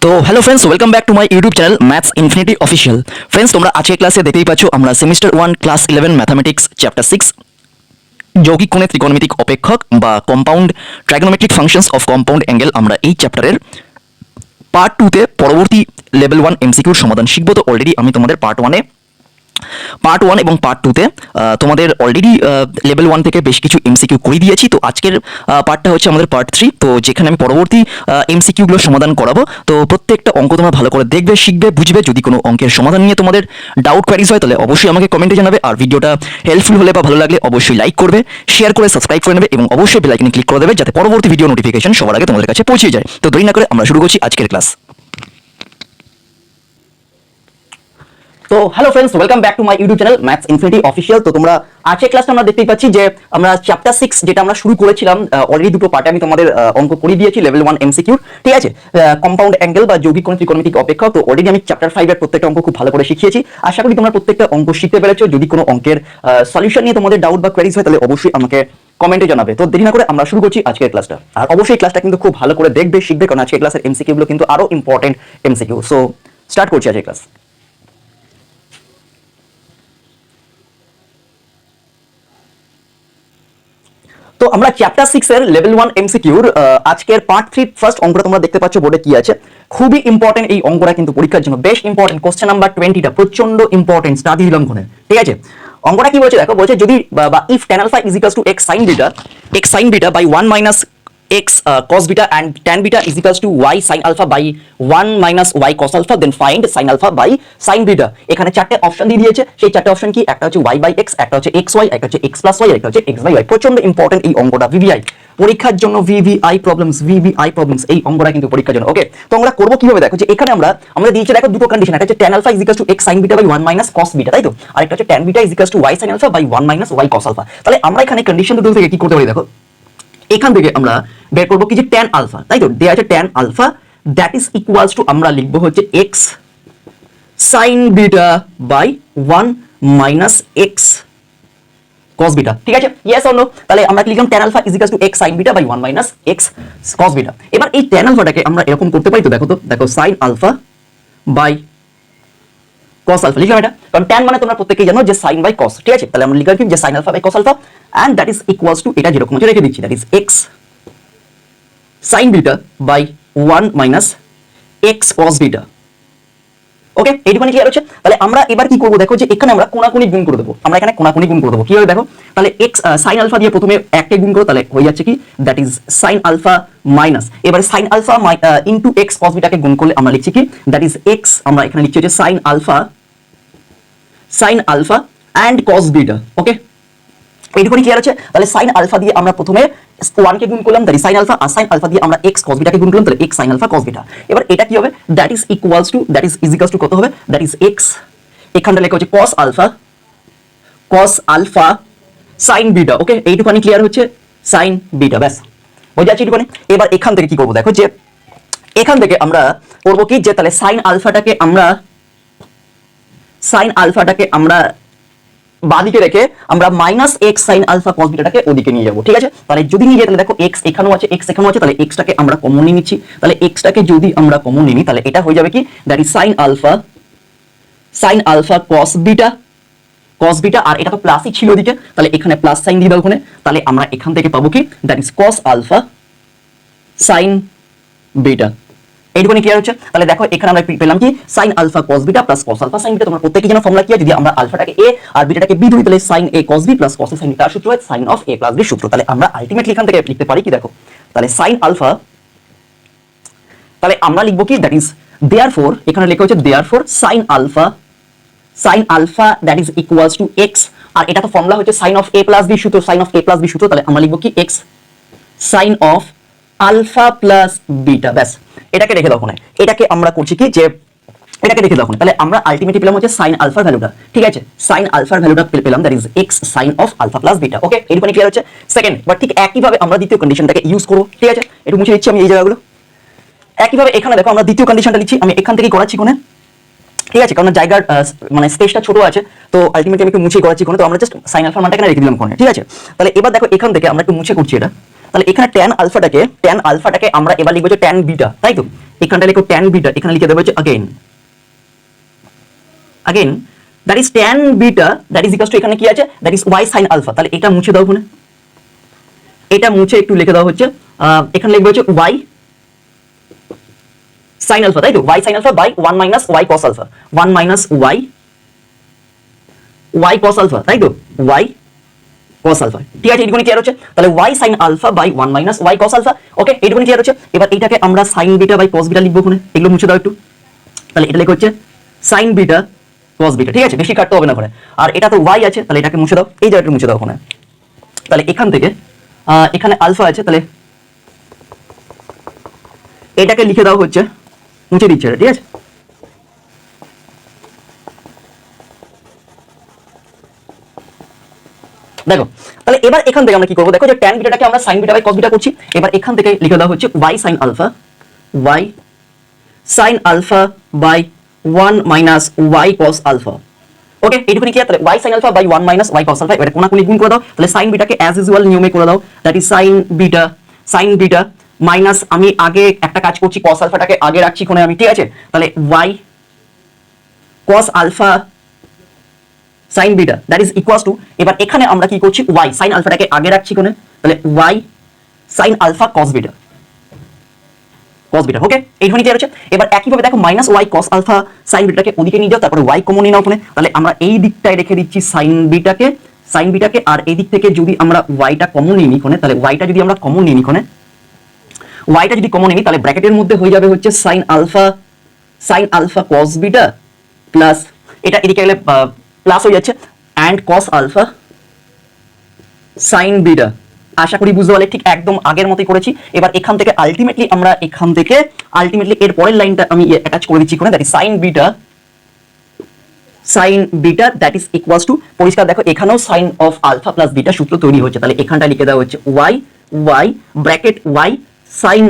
তো hello friends, welcome back to my YouTube channel maths infinity official. Friends, তোমরা আজকের ক্লাসে দেখতেই পাচ্ছ আমরা সেমিস্টার 1 ক্লাস 11 ম্যাথামেটিক্স চ্যাপ্টার 6 যৌগিক কোণে ত্রিকোণমিতিক অপেক্ষক বা compound trigonometric functions of compound angle, আমরা এই চ্যাপ্টারের পার্ট 2তে পরবর্তী লেভেল 1 এমসিকিউর সমাধান শিখবো। তো অলরেডি আমি তোমাদের পার্ট 1 এবং পার্ট 2তে তোমাদের অলরেডি লেভেল 1 থেকে বেশ কিছু এমসিকিউ করে দিয়েছি। তো আজকের পার্টটা হচ্ছে আমাদের পার্ট 3, তো যেখানে আমি পরবর্তী এমসিকিউগুলো সমাধান করাবো। তো প্রত্যেকটা অঙ্ক তোমরা ভালো করে দেখবে, শিখবে, বুঝবে। যদি কোনো অঙ্কের সমাধান নিয়ে তোমাদের ডাউট কোয়ারিজ হয় তাহলে অবশ্যই আমাকে কমেন্টে জানাবে। আর ভিডিওটা হেল্পফুল হলে বা ভালো লাগলে অবশ্যই লাইক করবে, শেয়ার করে সাবস্ক্রাইব করে নেবে এবং অবশ্যই বেল আইকনে ক্লিক করে দেবে যাতে পরবর্তী ভিডিও নোটিফিকেশন সবার আগে তোমাদের কাছে পৌঁছে যায়। তো দেরি না করে আমরা শুরু করছি আজকের ক্লাস। তো hello friends, welcome back to my YouTube channel maths infinity official. তো তোমরা আজকের ক্লাসটা আমরা দেখতেই পাচ্ছি যে আমরা চ্যাপ্টার 6 যেটা আমরা শুরু করেছিলাম, অলরেডি দুটো পার্টে আমি তোমাদের অঙ্ক করে দিয়েছি লেভেল 1 এমসিকিউ, ঠিক আছে। কম্পাউন্ড অ্যাঙ্গেল বা যৌগিক কোণ ত্রিকোণমিতিক অপেক্ষক। তো অলরেডি আমি চ্যাপ্টার 5 এর প্রত্যেকটা অঙ্ক খুব ভালো করে শিখিয়েছি। আশা করি তোমরা প্রত্যেকটা অঙ্ক শিখতে পেরেছো। যদি কোনো অঙ্কের সলিউশন নিয়ে তোমাদের ডাউট বা কোয়ারিজ হয় তাহলে অবশ্যই আমাকে কমেন্টে জানাবে। তো দেরি না করে আমরা শুরু করছি আজকের ক্লাসটা। আর অবশ্যই ক্লাসটা কিন্তু খুব ভালো করে দেখবে, শিখবে, কারণ আজকের ক্লাসের এমসিকিউ গুলো কিন্তু আরো ইম্পর্টেন্ট এমসিকিউ। সো স্টার্ট করছি আজকের ক্লাস। তো আমরা চ্যাপ্টার 6 এর লেভেল 1 এমসিকিউর আজকের পার্ট 3 ফার্স্ট অঙ্কটা তোমরা দেখতে পাচ্ছ বোর্ডে কি আছে। খুবই ইম্পর্টেন্ট এই অঙ্কটা, কিন্তু পরীক্ষার জন্য বেশ ইম্পর্টেন্ট। কোশ্চেন নাম্বার 20টা প্রচন্ড ইম্পর্টেন্ট, স্টাডি দিলাম কোনে, ঠিক আছে। অঙ্কটা কি বলছে দেখো, বলছে যদি বা if tan alpha is equals to x sin beta by 1 minus x cos beta and tan beta is equals to y sin alpha by 1 minus y cos alpha, then find sin alpha by sin beta। এখানে চারটে option দিয়ে দিয়েছে। সেই চারটে option কি? একটা হচ্ছে y by x, একটা হচ্ছে xy, একটা হচ্ছে x plus y, একটা হচ্ছে x by y। প্রচন্ড ইম্পর্টেন্ট এই অঙ্কটা ভিভিআই পরীক্ষার জন্য। ভিভিআই প্রবলেমস এই অঙ্কটা কিন্তু পরীক্ষার জন্য। ওকে, তো আমরা করব কিভাবে দেখো, যে এখানে আমরা দিয়েছি দেখো দুটো কন্ডিশন। একটা হচ্ছে tan alpha is equals to x sin beta by 1 minus cos beta, তাই তো। আর একটা হচ্ছে tan beta is equals to y sin alpha by 1 minus y cos alpha। তাহলে আমরা এখানে কন্ডিশন দুটো থেকে কি করতে পারি দেখো, এখান থেকে আমরা বের করব কি, যে tan আলফা, তাই তো, দেয়া আছে tan alpha that is equals to আমরা লিখব হচ্ছে x sin beta by 1 minus x cos beta, ঠিক আছে। Yes or no? তাহলে আমরা কি লিখলাম, tan alpha is equals to x sin beta by 1 minus x cos beta। এবার এই tan আলফাটাকে আমরা এরকম করতে পারি, তো দেখো sin alpha by cos alpha লিখলাম এটা, কারণ tan মানে তোমরা প্রত্যেকেই জানো যে sin বাই cos, ঠিক আছে। তাহলে আমরা লিখলাম কি, যে sin alpha by cos alpha and that is equals to এটা যেরকম আছে রেখে দিচ্ছি, that is x sin beta by 1 minus x cos beta। Okay, এইটুকুনি ক্লিয়ার হচ্ছে। তাহলে আমরা এবার কি করব দেখো, যে এখানে আমরা কোণাকুণি গুণ করে দেবো। আমরা এখানে কোণাকুণি গুণ করে দেবো কিভাবে দেখো, তাহলে x sin alpha দিয়ে প্রথমে এককে গুণ করো, তাহলে হয়ে যাচ্ছে কি, that is sin alpha minus, এবারে sin alpha into x cos beta কে গুণ করলে আমরা লিখছি কি, that is x, আমরা এখানে লিখছি হচ্ছে sin alpha and cos beta। Okay, এইটুকুনি ক্লিয়ার আছে। তাহলে sin alpha দিয়ে আমরা প্রথমে 1 কে গুণ করলাম, তাহলে sin alpha, আর sin alpha দিয়ে আমরা x cos beta কে গুণ করলাম, তাহলে x sin alpha cos beta। এবার এটা কি হবে, that is equals to কত হবে, that is x, এখানটা লেখা হচ্ছে cos alpha sin beta। Okay, এইটুকুনি ক্লিয়ার হচ্ছে, sin beta, ব্যাস বোঝা যাচ্ছে এইটুকুনি। এবার এখান থেকে কি করব দেখো, যে এখান থেকে আমরা করব কি, যে তাহলে sin আলফাটাকে আমরা বাদিকে রেখে আমরা minus x sin alpha cos beta টাকে ওদিকে নিয়ে যাব, ঠিক আছে। তাহলে যদি নিয়ে যাই তাহলে দেখো x এখানেও আছে, তাহলে x টাকে আমরা কমন নিয়ে নিচ্ছি। তাহলে x টাকে যদি আমরা কমন নিই তাহলে এটা হয়ে যাবে কি, that is sin alpha cos beta, আর এটা তো প্লাসই ছিল ওদিকে, তাহলে এখানে প্লাস সাইন দিয়ে দাও ওখানে। তাহলে আমরা এখান থেকে পাবো কি, that is cos alpha sin beta। এইটুকুনি ক্লিয়ার হচ্ছে। তাহলে দেখো এখানে আমরা পেলাম কি, sin alpha cos beta plus cos alpha sin beta। তোমরা প্রত্যেকই জানো ফর্মুলা কি, যদি আমরা আলফাটাকে a আর বিটাটাকে b ধরি তাহলে sin a cos b plus cos a sin b, তার সূত্র হয় sin of a plus b সূত্র। তাহলে আমরা আলটিমেটলি এখান থেকে লিখতে পারি কি দেখো, তাহলে sin alpha, তাহলে আমরা লিখব কি, দ্যাট ইজ therefore, এখানে লেখা হচ্ছে therefore sin alpha that is equals to x, আর এটা তো ফর্মুলা হচ্ছে sin of a plus b সূত্র, তাহলে আমরা লিখব কি, x sin of alpha plus beta, ব্যাস এটাকে রেখে দাও। এটাকে আমরা করছি কি, যে এটাকে রেখে দাও। তাহলে আমরা আলটিমেটলি পেলাম হচ্ছে sin alpha ভ্যালুটা, ঠিক আছে। sin alpha ভ্যালুটা পেলাম, that is x sin of alpha plus beta। Okay, এইটুকুনি ক্লিয়ার হচ্ছে। সেকেন্ড, বাট ঠিক একই ভাবে আমরা দ্বিতীয় কন্ডিশনটাকে ইউজ করব, ঠিক আছে। একটু মুছে দিচ্ছি আমি এই জায়গাগুলো। একই ভাবে এখানে দেখো আমরা দ্বিতীয় কন্ডিশনটা লিখছি, আমি এখান থেকে করাচ্ছি কোনে, ঠিক আছে, কারণ জায়গার মানে স্পেসটা ছোট আছে, তো আলটিমেটলি আমি একটু মুছে করাচ্ছি কোণে, তো আমরা জাস্ট সাইন আলফার মানটা এখানে রেখে দিলাম কোণে। ঠিক আছে, তাহলে এবার দেখো এখান থেকে আমরা একটু মুছে করছি এটা। তাহলে এখানে ট্যান আলফাটাকে আমরা এবার লিখবো যে ট্যান বিটা, তাই তো? এখানটা লিখো ট্যান বিটা, এখানে লিখে দেবো হচ্ছে again that is tan beta that is equals to এখানে কি আছে, that is y sin alpha। তাহলে এটা মুছে দাও কোণে, এটা মুছে একটু লিখে দাও হচ্ছে এখানে লিখবো হচ্ছে y sin alpha, তাই তো? y sin alpha by 1 minus y cos alpha, 1 minus y cos alpha, তাই তো? y cos alpha, ঠিক আছে, এইটুকুনি ক্লিয়ার হচ্ছে। তাহলে y sin alpha by 1 minus y cos alpha, ওকে, এইটুকুনি ক্লিয়ার হচ্ছে। এবার এইটাকে আমরা sin beta by cos beta লিখবো কোণে, এগুলো মুছে দাও একটু। তাহলে এটা লেখা হচ্ছে sin beta cos beta, ঠিক আছে, বেশি কাটতে হবে না কোণে। আর এটা তো y আছে, তাহলে এটাকে মুছে দাও, এই জায়গাটা মুছে দাও কোণে। তাহলে এখান থেকে এখানে আলফা আছে, তাহলে এটাকে লিখে দাও হচ্ছে, মুছে দিচ্ছে এটা, ঠিক আছে। দেখো তাহলে এবার এখান থেকে আমরা কি করবো, দেখো যে ট্যান বিটাটাকে আমরা sine beta by cos beta করছি। এবার এখান থেকে লিখে দেওয়া হচ্ছে y sin alpha by 1 minus y cos alpha, ওকে, এইটুকুনি ক্লিয়ার। তাহলে y sin alpha by 1 minus y cos alpha, এবারে কোনাকুনি গুণ করে দাও। তাহলে sin বিটাকে অ্যাজ ইউজুয়াল নিয়মে করে দাও, that is sin beta minus, আমি আগে একটা কাজ করছি, cos আলফাটাকে আগে রাখছি কোণে আমি, ঠিক আছে। তাহলে y cos alpha sin beta that is equals to, এবার এখানে আমরা কি করছি, y sin আলফাটাকে আগে রাখছি কোণে, তাহলে y sin alpha cos beta, ওকে, এইখানে ক্লিয়ার হচ্ছে। এবার একইভাবে দেখো minus y cos alpha sin beta-টাকে ওদিকে নিয়ে যাও, তারপরে y কমন নিয়ে নাও কোণে। তাহলে আমরা এই দিকটায় রেখে দিচ্ছি sin বিটাকে, আর এই দিক থেকে যদি আমরা y-টা কমন নিয়ে নিই কোণে, তাহলে y-টা যদি আমরা কমন নিয়ে নিই কোণে, y-টা যদি কমন নিই, তাহলে ব্র্যাকেটের মধ্যে হয়ে যাবে হচ্ছে sin alpha cos beta plus, এটা এদিকে গেলে প্লাস হয়ে যাচ্ছে, and cos alpha sin beta। আশা করি বুঝতে পারলে, ঠিক একদম আগের মতোই করেছি। এবার এখান থেকে আলটিমেটলি এর পরের লাইনটা আমি অ্যাটাচ করে দিচ্ছি কোণে, that is sin beta that is equals to, পরিষ্কার দেখো এখানেও sin of alpha plus beta সূত্র তৈরি হচ্ছে। তাহলে এখানটা লিখে দেওয়া হচ্ছে y bracket y sin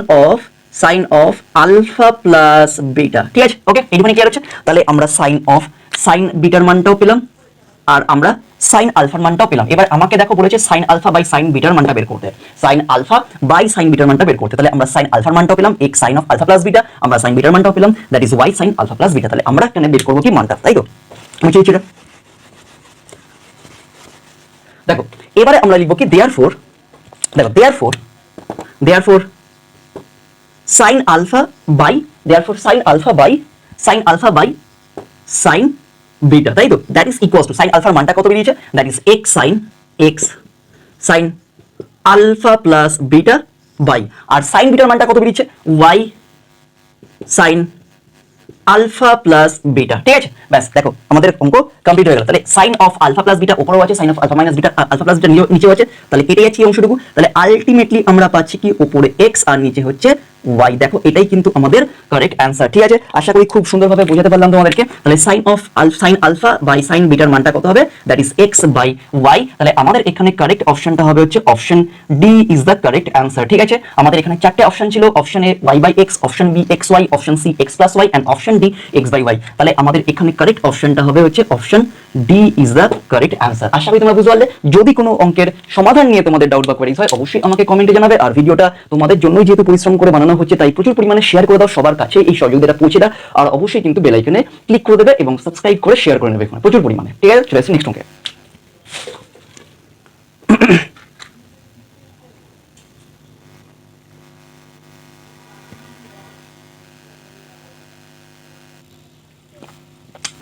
of alpha plus beta, ঠিক আছে, ওকে, এইটুকুনি ক্লিয়ার হচ্ছে। তাহলে আমরা sin বিটার মানটাও পেলাম, আর আমরা sin আলফার মানটাও পেলাম। এবার আমাকে দেখো বলেছে sin আলফা বাই sin বিটার মানটা বের করতে, sin আলফা বাই sin বিটার মানটা বের করতে। তাহলে আমরা sin আলফার মানটাও পেলাম, x sin of alpha plus beta, আমরা sin বিটার মানটাও পেলাম, that is y sin alpha plus beta। তাহলে আমরা এখানে বের করব কি মানটা, তাই তো? মুছে দিচ্ছি এটা। দেখো এবারে আমরা লিখব কি, therefore sin alpha by sin beta, তাই তো? That is equals to, sin আলফার মানটা কত বেরিয়েছে, that is x sin alpha plus beta by, আর sin বিটার মানটা কত বেরিয়েছে, y sin alpha plus beta, ঠিক আছে। ব্যাস দেখো আমাদের অঙ্ক কমপ্লিট হয়ে গেল। তাহলে sin of alpha plus beta উপরেও আছে, sin of alpha minus beta, alpha plus beta নিচেও আছে, তাহলে কেটে যাচ্ছে এই অংশটুকু। তাহলে আলটিমেটলি আমরা পাচ্ছি কি, উপরে x আর নিচে হচ্ছে y। দেখো এটাই কিন্তু আমাদের কারেক্ট অ্যান্সার, ঠিক আছে। আশা করি খুব সুন্দরভাবে বোঝাতে পারলাম তোমাদেরকে। তাহলে sin alpha বাই sin বিটার মানটা কত হবে, that is x by y। তাহলে আমাদের এখানে কারেক্ট অপশনটা হবে হচ্ছে option D is the correct answer, ঠিক আছে। আমাদের এখানে চারটে অপশন ছিল, option A y by x, option B x y, option C x plus y, and option D x by y। তাহলে আমাদের এখানে কারেক্ট অপশনটা হবে হচ্ছে option D is the correct answer. আশা করি তোমরা বুঝতে পারলে। যদি কোনো অঙ্কের সমাধান নিয়ে তোমাদের ডাউট বা কোয়েরিজ হয়, অবশ্যই আমাকে কমেন্টে জানাবে। আর ভিডিওটা তোমাদের জন্যই যেহেতু পরিশ্রম করে বানানো হচ্ছে, তাই প্রচুর পরিমাণে শেয়ার করে দাও, সবার কাছে এই সহযোগিতাটা পৌঁছে দাও। আর অবশ্যই কিন্তু বেল আইকনে ক্লিক করে দেবে এবং সাবস্ক্রাইব করে শেয়ার করে নেবে প্রচুর পরিমাণে, ঠিক আছে। চলে আসছি নেক্সট অঙ্কে।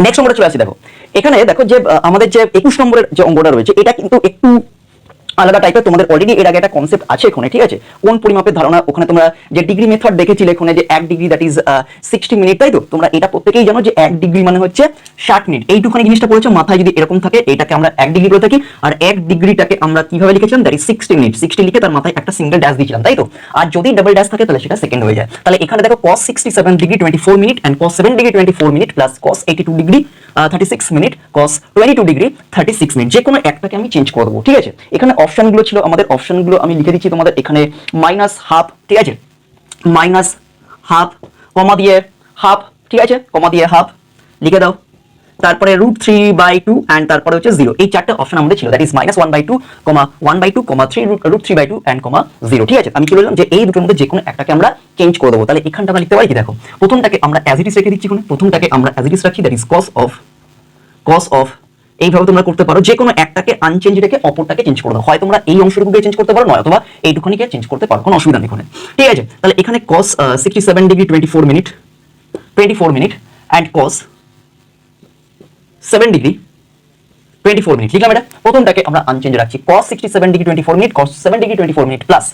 নেক্সট অঙ্কটা চলে আসি। দেখো এখানে দেখো যে আমাদের যে 21 নম্বরের যে অঙ্কটা রয়েছে, এটা কিন্তু একটু আলাদা টাইপের। তোমাদের অলরেডি এর আগে একটা কনসেপ্ট আছে এখানে, ঠিক আছে। কোন পরিমাপের ধারণা, ওখানে তোমরা যে ডিগ্রি মেথড দেখেছিলে এখানে, যে 1 ডিগ্রি দ্যাট ইজ 60 মিনিট, তাই তো? তোমরা এটা প্রত্যেকেই জানো যে 1 ডিগ্রি মানে হচ্ছে 60 মিনিট। এইটুখানি জিনিসটা পড়েছো মাথায়, যদি এরকম থাকে এটাকে আমরা 1 ডিগ্রি বলে থাকি। আর 1 ডিগ্রিটাকে আমরা কিভাবে লিখেছিলাম, দ্যাট ইজ 60 মিনিট। 60 লিখে তার মাথায় একটা সিঙ্গেল ড্যাশ দিয়েছিলাম, তাই তো? আর যদি ডাবল ড্যাশ থাকে তাহলে সেটা সেকেন্ড হয়ে যায়। তাহলে এখানে দেখো cos 67 degree 24 minute and cos 7 degree 24 minute plus cos 82 degree 36 minute, cos 22 degree 36 minute. যে কোনো একটাকে আমি চেঞ্জ করে দেবো, ঠিক আছে। এখানে অপশনগুলো ছিল, আমাদের অপশনগুলো আমি লিখে দিচ্ছি তোমাদের এখানে মাইনাস হাফ, ঠিক আছে, মাইনাস হাফ, কমা দিয়ে হাফ, ঠিক আছে, কমা দিয়ে হাফ, লিখে দাও। তারপরে √3/2 অ্যান্ড তারপরে হচ্ছে 0, এই চারটে অপশন আমাদের ছিল, দ্যাট ইজ -1/2, 1/2, 3 √3/2 অ্যান্ড 0। ঠিক আছে, আমি কি বললাম যে এই দুটোর মধ্যে যে কোনো একটাকে আমরা চেঞ্জ করে দেবো। তাহলে এখানটা আমরা লিখতে পারি কি, দেখো প্রথমটাকে আমরা অ্যাজ ইট ইজ রেখে দিচ্ছি, প্রথমটাকে আমরা অ্যাজ ইট ইজ রাখছি, দ্যাট ইজ cos of এইভাবে তোমরা করতে পারো, যে কোনো একটাকে আনচেঞ্জ রেখে অপরটাকে চেঞ্জ করে দাও। হয় তোমরা এই অংশটুকুকে চেঞ্জ করতে পারো, নয় অথবা এইটুকুনিকে চেঞ্জ করতে পারো, কোনো অসুবিধা নেই এখানে। ঠিক আছে, তাহলে এখানে cos 67 degree 24 minute and cos 7 degree 24 minute লিখলাম। এটা প্রথমটাকে আমরা আনচেঞ্জ রাখছি, cos 67 degree 24 minute, cos 7 degree 24 minute plus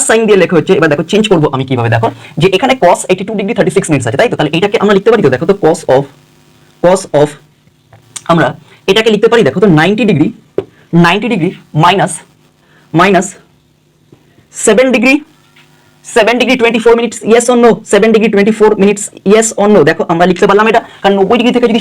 sign দিয়ে লেখা হচ্ছে। এবার দেখো চেঞ্জ করবো আমি কিভাবে, দেখো যে এখানে cos 82 ডিগ্রি 36 মিনিট আছে, তাই তো? তাহলে এটাকে আমরা লিখতে পারি তো, দেখো তো cos of আমরা এটাকে লিখতে পারি, দেখো তো 90 degree minus 7 degree 24 minutes, yes or no? 7 degree 24 minutes, yes or no? দেখো আমরা লিখতে পারলাম এটা, কারণ 90 ডিগ্রি থেকে যদি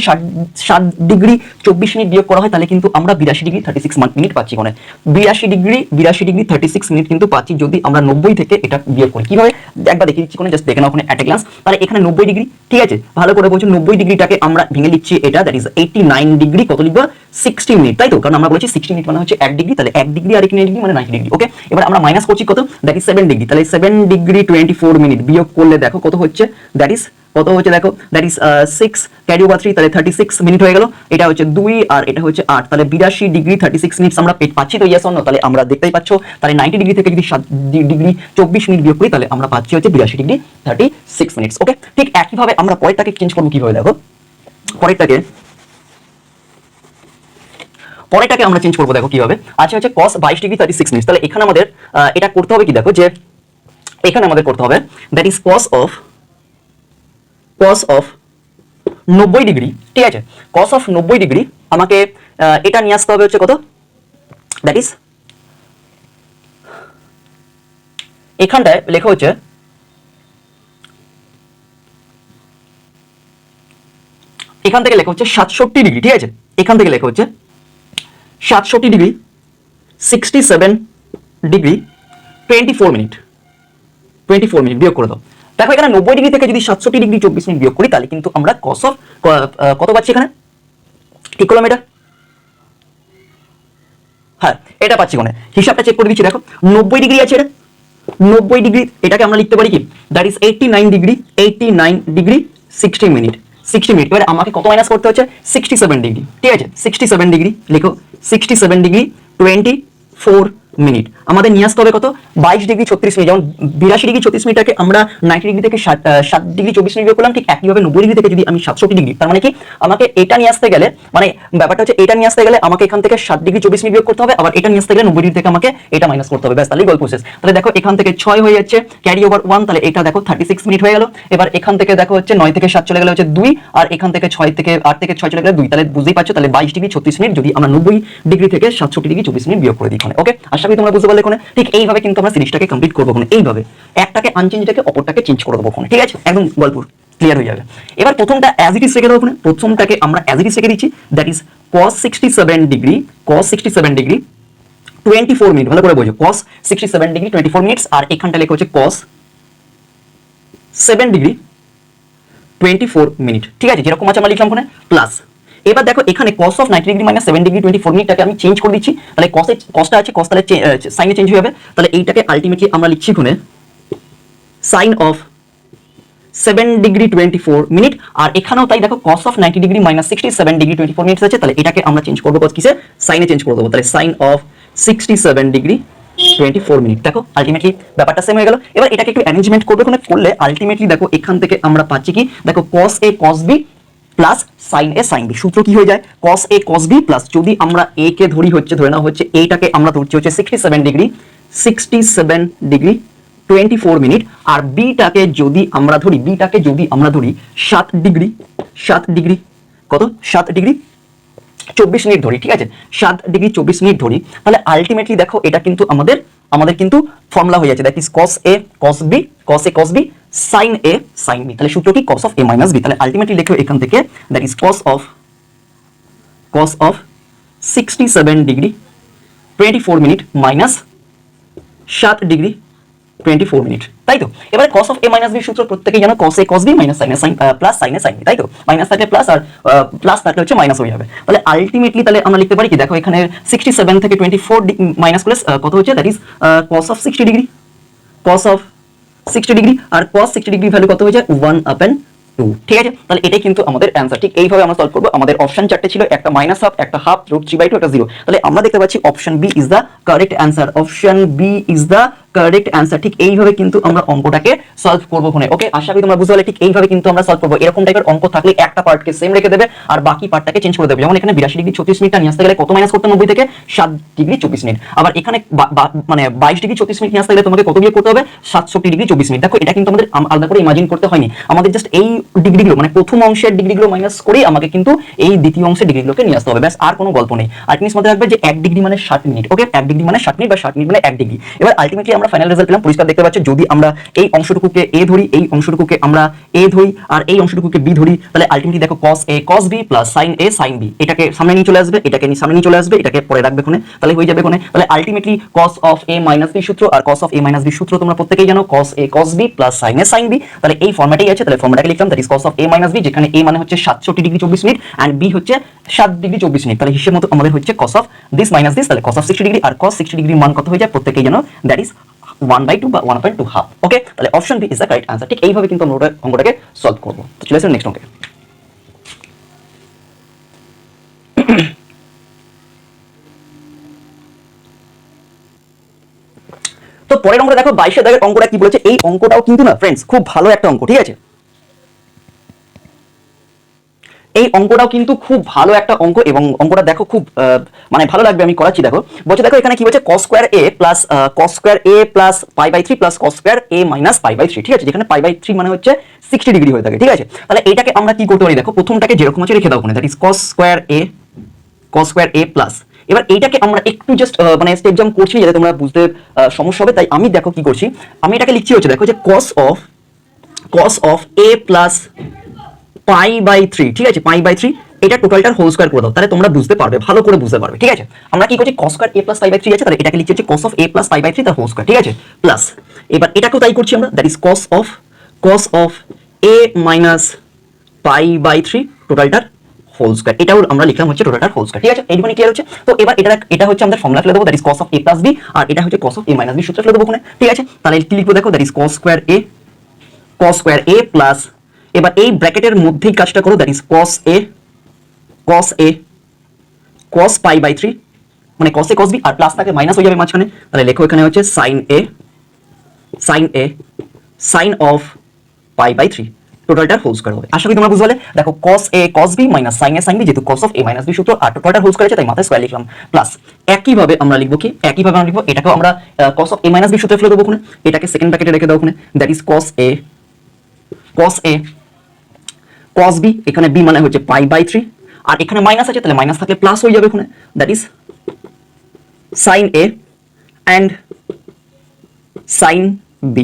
7 ডিগ্রি 24 মিনিট বিয়োগ করা হয় তাহলে কিন্তু আমরা 82 ডিগ্রি 36 মিনিট পাচ্ছি। মানে 82 ডিগ্রি 36 মিনিট কিন্তু পাচ্ছি যদি আমরা 90 থেকে এটা বিয়োগ করি। কিভাবে একবার দেখে দিচ্ছি, জাস্ট দেখে নাও ওখানে অ্যাট এ গ্লান্স। তাহলে এখানে 90 ডিগ্রি, ঠিক আছে, ভালো করে বলছি 90 ডিগ্রিটাকে আমরা ভেঙে লিখছি এটা, দ্যাট ইজ 89 ডিগ্রি কত লিখবো, 60 মিনিট, তাই তো? কারণ আমরা বলেছি 60 মিনিট মানে হচ্ছে 1 ডিগ্রি, তাহলে 1 ডিগ্রি আর 1 ডিগ্রি মানে 90 ডিগ্রি। ওকে, এবার আমরা মাইনাস করছি কত, দ্যাট ইজ 7 ডিগ্রি, তাহলে 7 ডিগ্রি 24 মিনিট বিয়োগ করলে দেখো কত হচ্ছে, দ্যাট ইজ কত হচ্ছে, দেখো দ্যাট ইজ 6 ক্যারি ওভার 3, তাহলে 36 মিনিট হয়ে গেল। এটা হচ্ছে 2 আর এটা হচ্ছে 8, তাহলে 82 ডিগ্রি 36 মিনিট আমরা পাচ্ছি তো, ইয়েস অর নো? তাহলে আমরা দেখতেই পাচ্ছ, তাহলে 90 ডিগ্রি থেকে যদি 7 ডিগ্রি 24 মিনিট বিয়োগ করি তাহলে আমরা পাচ্ছি হচ্ছে 82 ডিগ্রি 36 মিনিটস। ওকে, ঠিক একইভাবে আমরা পরেরটাকে চেঞ্জ করবো কিভাবে, দেখো পরেরটাকে আমরা চেঞ্জ করবো, দেখো কিভাবে আছে, হচ্ছে cos 22 ডিগ্রি 36 মিনিট। তাহলে এখানে আমাদের এটা করতে হবে কি, দেখো যে এখানে আমাদের করতে হবে, that is cos of 90 degree, ঠিক আছে, cos of 90 ডিগ্রি আমাকে এটা নিয়ে আসতে হবে হচ্ছে কত, দ্যাট ইজ এখানটায় লেখা হচ্ছে এখান থেকে লেখা হচ্ছে 67 ডিগ্রি, ঠিক আছে, এখান থেকে লেখা হচ্ছে 67 ডিগ্রি 67 ডিগ্রি 24 মিনিট বিয়োগ করে দাও। দেখো এখানে 90 ডিগ্রি থেকে যদি 67 ডিগ্রি 24 মিনিট বিয়োগ করি তাহলে কিন্তু আমরা cos of কত পাচ্ছি এখানে, ঠিক করলাম এটা, হ্যাঁ এটা পাচ্ছি। কোনে হিসাবটা চেক করে দিচ্ছি, দেখো 90 ডিগ্রি আছে, এটা 90 ডিগ্রি, এটাকে আমরা লিখতে পারি কি, দ্যাট ইজ 89 ডিগ্রি 60 মিনিট। এবারে আমাকে কত মাইনাস করতে হচ্ছে, 67 ডিগ্রি, ঠিক আছে, 67 ডিগ্রি লিখো, 67 ডিগ্রি 24 মিনিট আমাদের নিয়ে আসতে হবে কত, 22 ডিগ্রি 36 মিনিট। যেমন 82 ডিগ্রি 36 মিনিটটাকে আমরা 90 ডিগ্রি থেকে 7 ডিগ্রি 24 মিনিট বিয়োগ করলাম, ঠিক একইভাবে 90 ডিগ্রি থেকে যদি আমি 67 ডিগ্রি, তার মানে কি আমাকে এটা নিয়ে আসতে গেলে, মানে ব্যাপারটা হচ্ছে এটা নিয়ে আসতে গেলে আমাকে এখান থেকে 7 ডিগ্রি 24 মিনিট বিয়োগ করতে হবে, আবার এটা নিয়ে আসতে গেলে 90 ডিগ্রি থেকে আমাকে এটা মাইনাস করতে হবে, ব্যাস তাহলেই গল্প শেষ। তাহলে দেখো এখান থেকে 6 হয়ে যাচ্ছে, ক্যারি ওভার 1, তাহলে এটা দেখো 36 মিনিট হয়ে গেল। এবার এখান থেকে দেখো হচ্ছে 9 থেকে 7 চলে গেলে হচ্ছে 2, আর এখান থেকে 8 থেকে 6 চলে গেলে 2, তাহলে বুঝতেই পারছো, তাহলে 22 ডিগ্রি 36 মিনিট যদি আমরা 90 ডিগ্রি থেকে 67 ডিগ্রি 24 মিনিট বিয়োগ করে দিই। ওকে, আশা করি তোমরা বুঝতে পারলে। ঠিক এইভাবে কিন্তু আমরা সিরিজটাকে কমপ্লিট করবো, এইভাবে একটাকে আনচেঞ্জ রেখে অপরটাকে চেঞ্জ করে দেবো, ঠিক আছে, একদম গল্প ক্লিয়ার হয়ে যাবে। এবার প্রথমটা অ্যাজ ইট ইজ রেখে দেবো, প্রথমটাকে আমরা অ্যাজ ইট ইজ রেখে দিচ্ছি, that is cos 67 degree 24 minute, ভালো করে বোঝো, cos 67 ডিগ্রি 24 মিনিটস, আর এখানটা লেখা হচ্ছে cos 7 ডিগ্রি 24 মিনিট, ঠিক আছে, যেরকম আছে আমরা লিখলাম ওখানে প্লাস। এবার দেখো এখানে cos of 90 degree minus 7 degree 24 মিনিটটাকে আমি চেঞ্জ করে দিচ্ছি, তাহলে cosটা আছে, cos তাহলে সাইনে চেঞ্জ হয়ে যাবে, তাহলে এইটাকে আলটিমেটলি আমরা লিখছি ওখানে sin of 7 ডিগ্রি 24 মিনিট, আর এখানেও তাই দেখো cos of 90 degree minus 67 degree 24 minute আছে, তাহলে এটাকে আমরা চেঞ্জ করবো কিসে, সাইনে চেঞ্জ করে দেবো, তাহলে sin of 67 ডিগ্রি 24 মিনিট। দেখো আলটিমেটলি ব্যাপারটা সেম হয়ে গেল। এবার এটাকে একটু অ্যারেঞ্জমেন্ট করবে, করলে আলটিমেটলি দেখো এখান থেকে আমরা পাচ্ছি কি, দেখো cos a cos b plus sin a sin b, সূত্র কি হয়ে যায়, cos a cos b plus, যদি আমরা a কে ধরি হচ্ছে, ধরে নাও হচ্ছে এইটাকে আমরা ধরছি হচ্ছে 67 ডিগ্রি 24 মিনিট, আর b টাকে যদি আমরা ধরি 7 ডিগ্রি কত, 7 ডিগ্রি 24 মিনিট ধরি, ঠিক আছে, 7 ডিগ্রি 24 মিনিট ধরি, তাহলে আলটিমেটলি দেখো এটা কিন্তু আমাদের কিন্তু ফর্মুলা হয়ে যাচ্ছে, that is cos a cos b sin a sin b, তাহলে সূত্র কি, cos of a minus b, তাহলে আলটিমেটলি লেখো এখান থেকে, that is cos of 67 degree 24 minute minus 7 degree 24 minute, তাই তো। এবারে cos of a minus b সূত্র প্রত্যেকেই জানো, cos a cos b minus sin a sin plus sin a sin b, তাই তো। মাইনাস থাকলে প্লাস আর প্লাস থাকলে হচ্ছে মাইনাস হয়ে যাবে। তাহলে আলটিমেটলি তাহলে আমরা লিখতে পারি কি, দেখো এখানে 67 থেকে 24 মাইনাস করলে কত হচ্ছে, that is cos of 60 degree, cos of 60 degree, আর cos 60 ডিগ্রি ভ্যালু কত হয়ে যায় 1/2, ঠিক আছে। তাহলে এটাই কিন্তু আমাদের অ্যান্সার। ঠিক এইভাবে আমরা সলভ করবো। আমাদের অপশন চারটে ছিল, একটা মাইনাস হাফ, একটা হাফ, √3/2, একটা 0। তাহলে আমরা দেখতে পাচ্ছি option B is the correct answer, option B is the correct answer. ঠিক এইভাবে কিন্তু আমরা অঙ্কটাকে সলভ করবো ওখানে। ওকে, আশা করি তোমরা বুঝতে পারলে। ঠিক এইভাবে কিন্তু আমরা সলভ করবো। এরকম টাইপের অঙ্ক থাকলে একটা পার্টকে সেম রেখে দেবে আর বাকি পার্টটাকে চেঞ্জ করে দেবে। যেমন এখানে 82 ডিগ্রি 36 মিনিটটা নিয়ে আসতে গেলে কত মাইনাস করতে 90 থেকে 7 ডিগ্রি 24 মিনিট। আবার এখানে মানে 22 ডিগ্রি 34 মিনিট নিয়ে আসতে গেলে তোমাকে কত বিয়োগ করতে হবে, 67 ডিগ্রি 24 মিনিট। দেখো এটা কিন্তু আমাদের আলাদা করে ইমাজিন করতে হয়নি, আমাদের জাস্ট এই ডিগ্রিগুলো মানে প্রথম অংশের ডিগ্রিগুলো মাইনাস করে আমাকে কিন্তু এই দ্বিতীয় অংশের ডিগ্রিগুলোকে নিয়ে আসতে হবে, ব্যাস, আর কোনো গল্প নেই। আর জিনিস মধ্যে রাখবে যে 1 ডিগ্রি মানে 60 মিনিট। ওকে, 1 ডিগ্রি মানে 60 মিনিট বা 60 মিনিট মানে 1 ডিগ্রি। এবার আলটিমেটলি আমরা ফাইনাল রেজাল্ট পেলাম, পরিষ্কার দেখতে পাচ্ছ। যদি আমরা এই অংশটুকুকে a ধরি, এই অংশটুকুকে আমরা a ধরি, আর এই অংশটুকুকে b ধরি, তাহলে আলটিমেটলি দেখো cos a cos b plus sin a sin b, এটাকে সামনে নিয়ে চলে আসবে, এটাকে সামনে নিয়ে চলে আসবে, এটাকে পরে রাখবে কোণে, তাহলে হয়ে যাবে কোণে। তাহলে ultimately cos of a minus b সূত্র, আর cos of a minus b সূত্র তোমরা প্রত্যেকেই জানো, cos a cos b plus sin a sin b। তাহলে এই ফরম্যাটেই আছে, তাহলে ফরম্যাটটাকে লিখলাম, that is cos of a minus b, যেখানে a মানে হচ্ছে 67 ডিগ্রি 24 মিনিট এন্ড b হচ্ছে 7 ডিগ্রি 24 মিনিট। তাহলে হিসাব মতো আমাদের হচ্ছে cos of this minus this, তাহলে cos of 60 ডিগ্রি, আর cos 60 ডিগ্রির মান কত হয়ে যায় প্রত্যেকেই জানো, দ্যাট ইজ 1/2 বা 1/2 হাফ। ওকে, তাহলে option B is the correct answer. ঠিক এইভাবে কিন্তু আমরা অঙ্কটাকে সলভ করব। তো চলে আসুন নেক্সট অঙ্কে। তো পরের অঙ্কটা দেখো, 22 দাগের অঙ্কটা কি বলেছে। এই অঙ্কটাও কিন্তু না ফ্রেন্ডস খুব ভালো একটা অঙ্ক, ঠিক আছে। এই অঙ্কটাও কিন্তু খুব ভালো একটা অঙ্ক এবং অঙ্কটা দেখো খুব মানে ভালো লাগবে, আমি করাচ্ছি। দেখো বলছে, দেখো এখানে কি বলছে, cos square a plus cos square a plus π/3 plus cos square a minus π/3, ঠিক আছে। যেখানে π/3 মানে হচ্ছে 60 ডিগ্রি হয়ে থাকে, ঠিক আছে। তাহলে এটাকে আমরা কি করতে পারি, দেখো প্রথমটাকে যেরকম আছে রেখে দাও ওখানে, that is cos square a plus. এবার এইটাকে আমরা একটু জাস্ট মানে স্টেপ জাম্প করছি যাতে তোমরা বুঝতে সমস্যা হবে, তাই আমি দেখো কি করছি, আমি এটাকে লিখছি হচ্ছে, দেখো যে cos of a প্লাস π/3, ঠিক আছে, π/3, এটা টোটালটার হোল স্কয়ার করে দাও, তাহলে তোমরা বুঝতে পারবে, ভালো করে বুঝতে পারবে, ঠিক আছে। আমরা কি করছি, cos স্কয়ার a প্লাস π/3 আছে, তাহলে এটাকে লিখছি হচ্ছে cos of a প্লাস π/3 তার হোল স্কয়ার, ঠিক আছে, প্লাস এবার এটাকেও তাই করছি আমরা, that is cos of a minus π/3 টোটালটার হোল স্কয়ার, এটাও আমরা লিখলাম হচ্ছে টোটালটার হোল স্কয়ার, ঠিক আছে। এইটুকুনি ক্লিয়ার হচ্ছে। তো এবার এটা হচ্ছে আমাদের ফর্মুলা ফেলে দেবো, that is cos of a plus b, আর এটা হচ্ছে cos of a minus b সূত্র ফেলে দেবো ওখানে, ঠিক আছে। তাহলে কি লিখবো দেখো, that is cos square a plus, এবার এই ব্র্যাকেটের মধ্যেই কাজটা করো, দ্যাট ইজ cos π/3 মানে cos a cos b, আর প্লাস থাকে মাইনাস হয়ে যাবে মাঝখানে, তাহলে লেখো এখানে হচ্ছে sin of π/3 টোটালটার হোল স্কয়ার হবে। আশা করি তোমরা বুঝতে পারলে। দেখো cos a cos b minus sin a sin b, যেহেতু cos of a minus b সূত্র আর টোটালটার হোল স্কয়ার আছে তাই মাথায় স্কয়ার লিখলাম, প্লাস একইভাবে আমরা লিখবো কি, একইভাবে আমরা লিখবো এটাকেও আমরা cos of a minus b সূত্রে ফেলে দেবো ওখানে, এটাকে সেকেন্ড ব্র্যাকেটে রেখে দাও ওখানে, that is cos a cos b, এখানে b মানে হচ্ছে π/3, আর এখানে মাইনাস আছে তাহলে মাইনাস থাকলে প্লাস হয়ে যাবে ওখানে, that is sin a and sin b,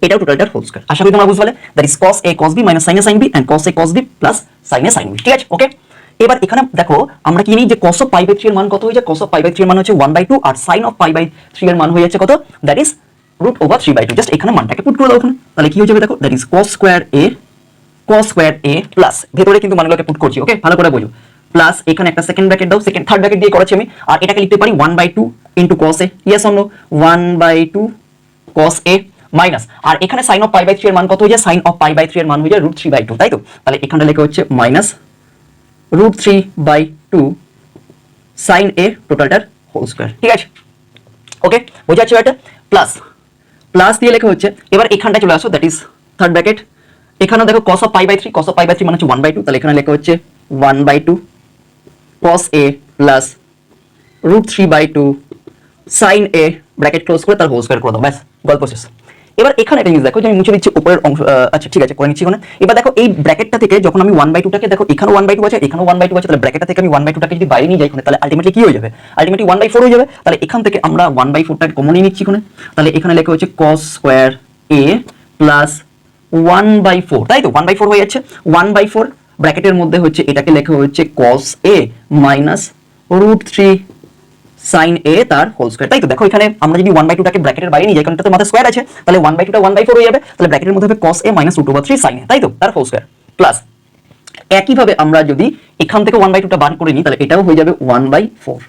এটাও টোটালটার হোল স্কয়ার। আশা করি তোমরা বুঝতে পারলে, that is cos a cos b minus sin a sin b and cos a cos b plus sin a sin b, ঠিক আছে। ওকে, এবার এখানে দেখো আমরা কি নিই যে cos of π/3 এর মান কত হয়ে যায়, cos of π/3 এর মান হচ্ছে 1/2, আর sin of π/3 এর মান হয়ে যাচ্ছে কত, দ্যাট ইজ √3/2। জাস্ট এখানে মানটাকে পুট করে দাও ওখানে, তাহলে কি হয়ে যাবে দেখো, that is cos square a plus, ভেতরে কিন্তু মানগুলোকে পুট করছি, ওকে, ভালো করে বোঝো, প্লাস এখানে একটা সেকেন্ড ব্র্যাকেট দাও, থার্ড ব্র্যাকেট দিয়ে করেছি আমি, আর এটাকে লিখতে পারি 1/2 into cos a, yes or no, 1/2 cos a minus, আর এখানে sin of π/3 এর মান কত হয়ে যায়, sin of π/3 এর মান হয়ে যায় √3/2, তাই তো। তাহলে এখানে লেখা হচ্ছে মাইনাস √3/2 sin a টোটালটার হোল স্কয়ার, ঠিক আছে। ওকে, বোঝা যাচ্ছে এটা, প্লাস দিয়ে লেখা হচ্ছে, এবার এখানটা চলে আসো, দ্যাট ইজ থার্ড ব্র্যাকেট, এখানেও দেখো cos of π/3 মানে হচ্ছে 1/2, তাহলে এখানে লেখা হচ্ছে 1/2 cos a plus √3/2 sin a, bracket close করে তার হোল স্কয়ার করে দাও, ব্যাস, গল্প শেষ। এবার এখানে একটা জিনিস দেখো যে আমি মুছে দিচ্ছি উপরের অংশ, আচ্ছা ঠিক আছে করে নিচ্ছি ওখানে। এবার দেখো এই ব্র্যাকেটটা থেকে যখন আমি 1/2 টাকে, দেখো এখানেও 1/2 আছে, এখানেও 1/2 আছে, তাহলে ব্র্যাকেটটা থেকে আমি 1/2 টাকে যদি বাইরে নিয়ে যাই, তাহলে আলটিমেটলি কি হয়ে যাবে, আলটিমেটলি 1/4 হয়ে যাবে। তাহলে এখান থেকে আমরা 1/4 টাকে কমন নিয়ে নিচ্ছি ওখানে, তাহলে এখানে লেখা হচ্ছে cos স্কয়ার a প্লাস 1/4, তাই তো, 1/4 হয়ে যাচ্ছে, 1/4 ব্র্যাকেটের মধ্যে হচ্ছে এটাকে লেখা হচ্ছে cos a মাইনাস √3 সাইন এ তার হোল স্কয়ার। তাই তো দেখো এখানে আমরা যদি 1/2 টাকে ব্র্যাকেটের বাইরে নিয়ে যাই, কারণ এটা তো মাথায় স্কয়ার আছে, তাহলে 1/2 টা 1/4 হয়ে যাবে, তাহলে ব্র্যাকেটের মধ্যে হবে cos a - √3 sin a, তাই তো তার হোল স্কয়ার। প্লাস একইভাবে আমরা যদি এখান থেকে 1/2 টা বার করে নিই, তাহলে এটাও হয়ে যাবে 1/4,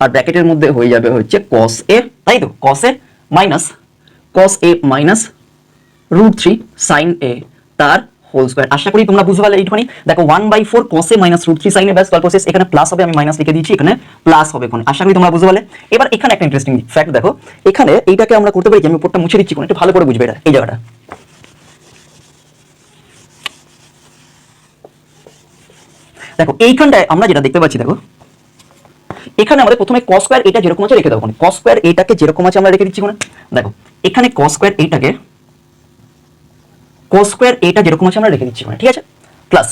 আর ব্র্যাকেটের মধ্যে হয়ে যাবে হচ্ছে cos a, তাই তো cos a -√3 sin a তার হোল স্কয়ার। আশা করি তোমরা বুঝতে পারলে এইটুখানি। দেখো 1/4 cos a -√3 sin a, ব্যাস গল্প শেষ। এখানে প্লাস হবে, আমি মাইনাস লিখে দিয়েছি, এখানে প্লাস হবে কোন। আশা করি তোমরা বুঝতে পারলে। এবার এখানে একটা ইন্টারেস্টিং ফ্যাক্ট দেখো, এখানে এইটাকে আমরা করতে পারি যে আমি উপরটা মুছে দিচ্ছি কোন, একটু ভালো করে বুঝবে এটা, এই জায়গাটা। দেখো এইখানটায় আমরা যেটা দেখতে পাচ্ছি, দেখো এখানে আমাদের প্রথমে cos স্কয়ার এটা যেরকম আছে রেখে দাও কোন, cos স্কয়ার এটাকে যেরকম আছে আমরা রেখে দিচ্ছি কোন। দেখো এখানে cos স্কয়ার এটাকে cos স্কয়ার এটা যেরকম আছে আমরা রেখে দিচ্ছি কোন, ঠিক আছে। প্লাস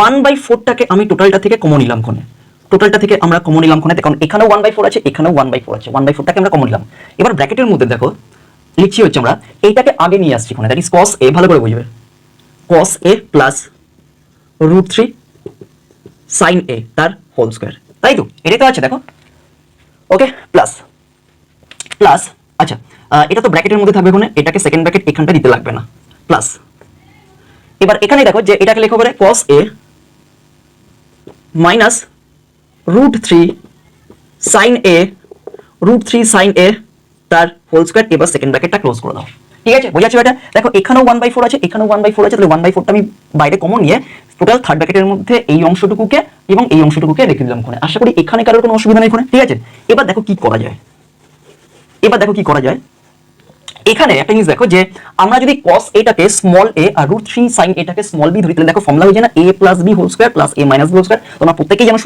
1/4 টাকে আমি টোটালটা থেকে কমন নিলাম কোনে, টোটালটা থেকে আমরা কমন নিলাম কোনে, কারণ এখানেও 1/4 আছে, এখানেও 1/4 আছে, 1/4 টাকে আমরা কমন নিলাম। এবার ব্র্যাকেটের মধ্যে দেখো লিখছি হচ্ছে আমরা এইটাকে আগে নিয়ে আসছি কোনে, দ্যাট ইজ cos a, ভালো করে বুঝবে, cos a plus √3 sin a তার হোল স্কয়ার, তাই তো এটাই তো আছে দেখো। ওকে, প্লাস প্লাস আচ্ছা এটা তো ব্র্যাকেটের মধ্যে থাকবে কোনে, এটাকে সেকেন্ড ব্র্যাকেট এখানটা দিতে লাগবে না। প্লাস এবার এখানে দেখো যে এটাকে লেখো করে cos a -√3 sin a, √3 sin a তার হোল স্কয়ার। এবার সেকেন্ড ব্র্যাকেটটা ক্লোজ করে দাও, ঠিক আছে, বোঝাচ্ছি এটা। দেখো এখানেও 1/4 আছে, এখানেও 1/4 আছে, তাহলে 1/4টা আমি বাইরে কমন নিয়ে টোটাল থার্ড ব্র্যাকেটের মধ্যে এই অংশটুকুকে এবং এই অংশটুকুকে রেখে দিলাম কোনে। আশা করি এখানে কারোর কোনো অসুবিধা নেই কোনে, ঠিক আছে। এবার দেখো কি করা যায়, এখানে একটা জিনিস দেখো যে আমরা যদি cos এটাকে স্মল a আর √3 sin এটাকে স্মল b ধরি, তাহলে দেখো ফর্মুলা হয়ে যায় না a + b whole square plus a - b whole square. তোমরা প্রত্যেককেই জানো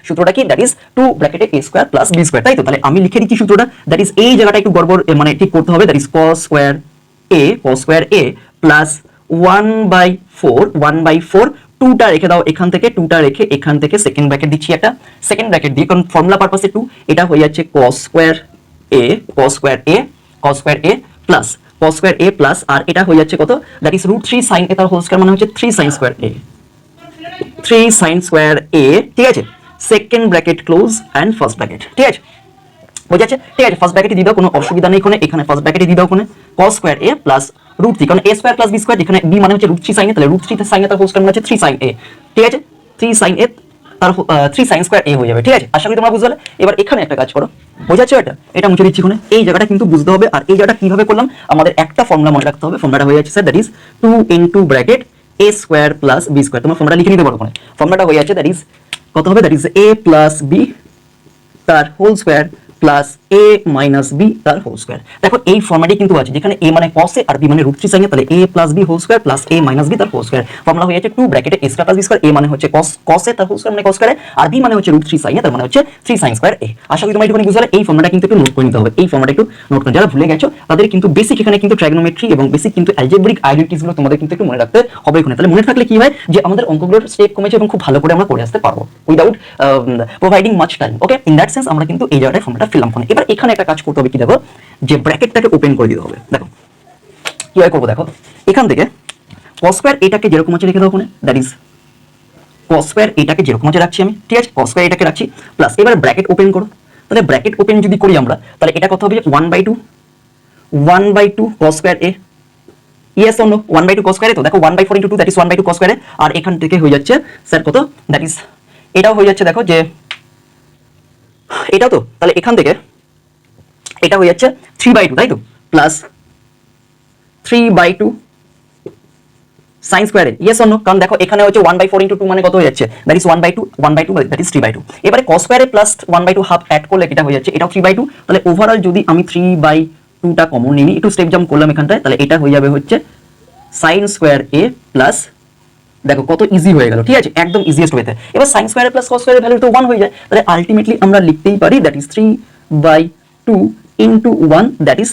সূত্রটা কি, দ্যাট ইজ 2 ব্র্যাকেটে a square plus b square, তাই তো। তাহলে আমি লিখে দিচ্ছি সূত্রটা, দ্যাট ইজ এই জায়গাটা একটু গড়বড় মানে ঠিক করতে হবে, that is cos square a plus 1/4 2টা রেখে দাও, এখান থেকে 2টা রেখে এখান থেকে সেকেন্ড ব্র্যাকেট দিচ্ছি একটা, সেকেন্ড ব্র্যাকেট দিয়ে, কারণ ফর্মুলা পারপাসে 2, এটা হয়ে যাচ্ছে cos square a plus cos square a plus, আর এটা হয়ে যাচ্ছে কত, দ্যাট ইজ √3 sin a তার হোল স্কয়ার, মানে হচ্ছে 3 sin স্কয়ার a, ঠিক আছে। Second bracket close and first bracket, ঠিক আছে, বোঝাচ্ছে, ঠিক আছে। ফার্স্ট ব্র্যাকেটে দিয়ে দাও, কোনো অসুবিধা নেই কোনে, এখানে ফার্স্ট ব্র্যাকেটে দিয়ে দাও কোনে cos স্কয়ার a প্লাস √3, কারণ a square plus b square, এখানে b মানে হচ্ছে √3 sin a, তাহলে √3 sin a তার হোল স্কয়ার মানে হচ্ছে 3 sin a, ঠিক আছে, 3 sin a তার 3 sin স্কয়ার a হয়ে যাবে, ঠিক আছে। আশা করি তোমরা বুঝতে পারলে। এবার এখানে একটা কাজ করো, বোঝাচ্ছ এটা মুছে দিচ্ছি কোনে, এই জায়গাটা কিন্তু বুঝতে হবে। আর এই জায়গাটা কিভাবে করলাম, আমাদের একটা ফর্মুলা মনে রাখতে হবে, ফর্মুলাটা হয়ে যাচ্ছে sir, that is 2 into bracket a square plus b square. তোমরা ফর্মুলা লিখে নিতে পারো কোনে, ফর্মুলাটা হয়ে যাচ্ছে দ্যাট ইজ কত হবে, that is a plus b তার whole square plus a minus b তার হোল স্কয়ার। দেখো এই ফর্ম্যাটে কিন্তু আছে, যেখানে a মানে cos a আর b মানে √3 sin a, তাহলে a plus b whole square plus a minus b তার হোল স্কয়ার। ফর্মুলা হয়ে যাচ্ছে 2 ব্র্যাকেটে a square plus b square, a মানে হচ্ছে cos a তার হোল স্কয়ার মানে cos স্কয়ার, আর b মানে হচ্ছে √3 sin a তার মানে হচ্ছে 3 sin স্কয়ার a। আশা করি তোমরা একটু বুঝতে পারলে। এই ফর্মুলাটা কিন্তু একটু নোট করে নিতে হবে, এই ফর্মুলাটা একটু নোট করে, যারা ভুলে গেছো তাদের কিন্তু বেসিক এখানে কিন্তু ট্রাইগোনোমেট্রি এবং বেসিক কিন্তু অ্যালজেব্রিক আইডেন্টিটিস গুলো তোমাদের কিন্তু একটু মনে রাখতে হবে এখানে। তাহলে মনে থাকলে কি হয় যে আমাদের অঙ্কগুলোর স্টেপ কমেছে এবং খুব ভালো করে আমরা করে আসতে পারবো without providing much time. Okay, in that sense আমরা কিন্তু এই জায়গাটায় ফর্মুলাটা ফিল আপ করব। এবার এখানে একটা কাজ করতে হবে, কি দেখো, যে ব্র্যাকেটটাকে ওপেন করে দিতে হবে। দেখো কিভাবে করবো, দেখো এখান থেকে cos স্কয়ার এটাকে যেরকম আছে রেখে দাও ওখানে, দ্যাট ইজ cos স্কয়ার এটাকে যেরকম আছে রাখছি আমি, ঠিক আছে, cos স্কয়ার এটাকে রাখছি, প্লাস এবার ব্র্যাকেট ওপেন করো। তাহলে ব্র্যাকেট ওপেন যদি করি আমরা, তাহলে এটা কত হবে, 1/2 cos square a, yes or no, 1/2 cos square, তো দেখো 1/4 * 2 দ্যাট ইজ 1/2 cos স্কয়ার, আর এখান থেকে হয়ে যাচ্ছে স্যার কত, দ্যাট ইজ এটাও হয়ে যাচ্ছে, দেখো যে এটাও তো, তাহলে এখান থেকে এটা হয়ে যাচ্ছে 3/2, তাই তো, plus 3/2 sin square, yes or no, কারণ দেখো এখানে হচ্ছে 1/4 * 2 মানে কত হয়ে যাচ্ছে, দ্যাট ইজ 1/2 দ্যাট ইজ 3/2। এবারে cos স্কয়ারে প্লাস 1/2 হাফ অ্যাড করলে এটা হয়ে যাচ্ছে এটাও 3/2, তাহলে ওভারঅল যদি আমি 3/2টা কমন নিই, একটু স্টেপ জাম্প করলাম এখানটায়, তাহলে এটা হয়ে যাবে হচ্ছে sin স্কয়ার a প্লাস, দেখো কত ইজি হয়ে গেল, ঠিক আছে, একদম ইজিয়েস্ট ওয়েতে। এবার sin স্কয়ার প্লাস cos স্কয়ারের ভ্যালু তো 1 হয়ে যায়, তাহলে আলটিমেটলি আমরা লিখতেই পারি দ্যাট ইজ 3/2 * 1 দ্যাট ইজ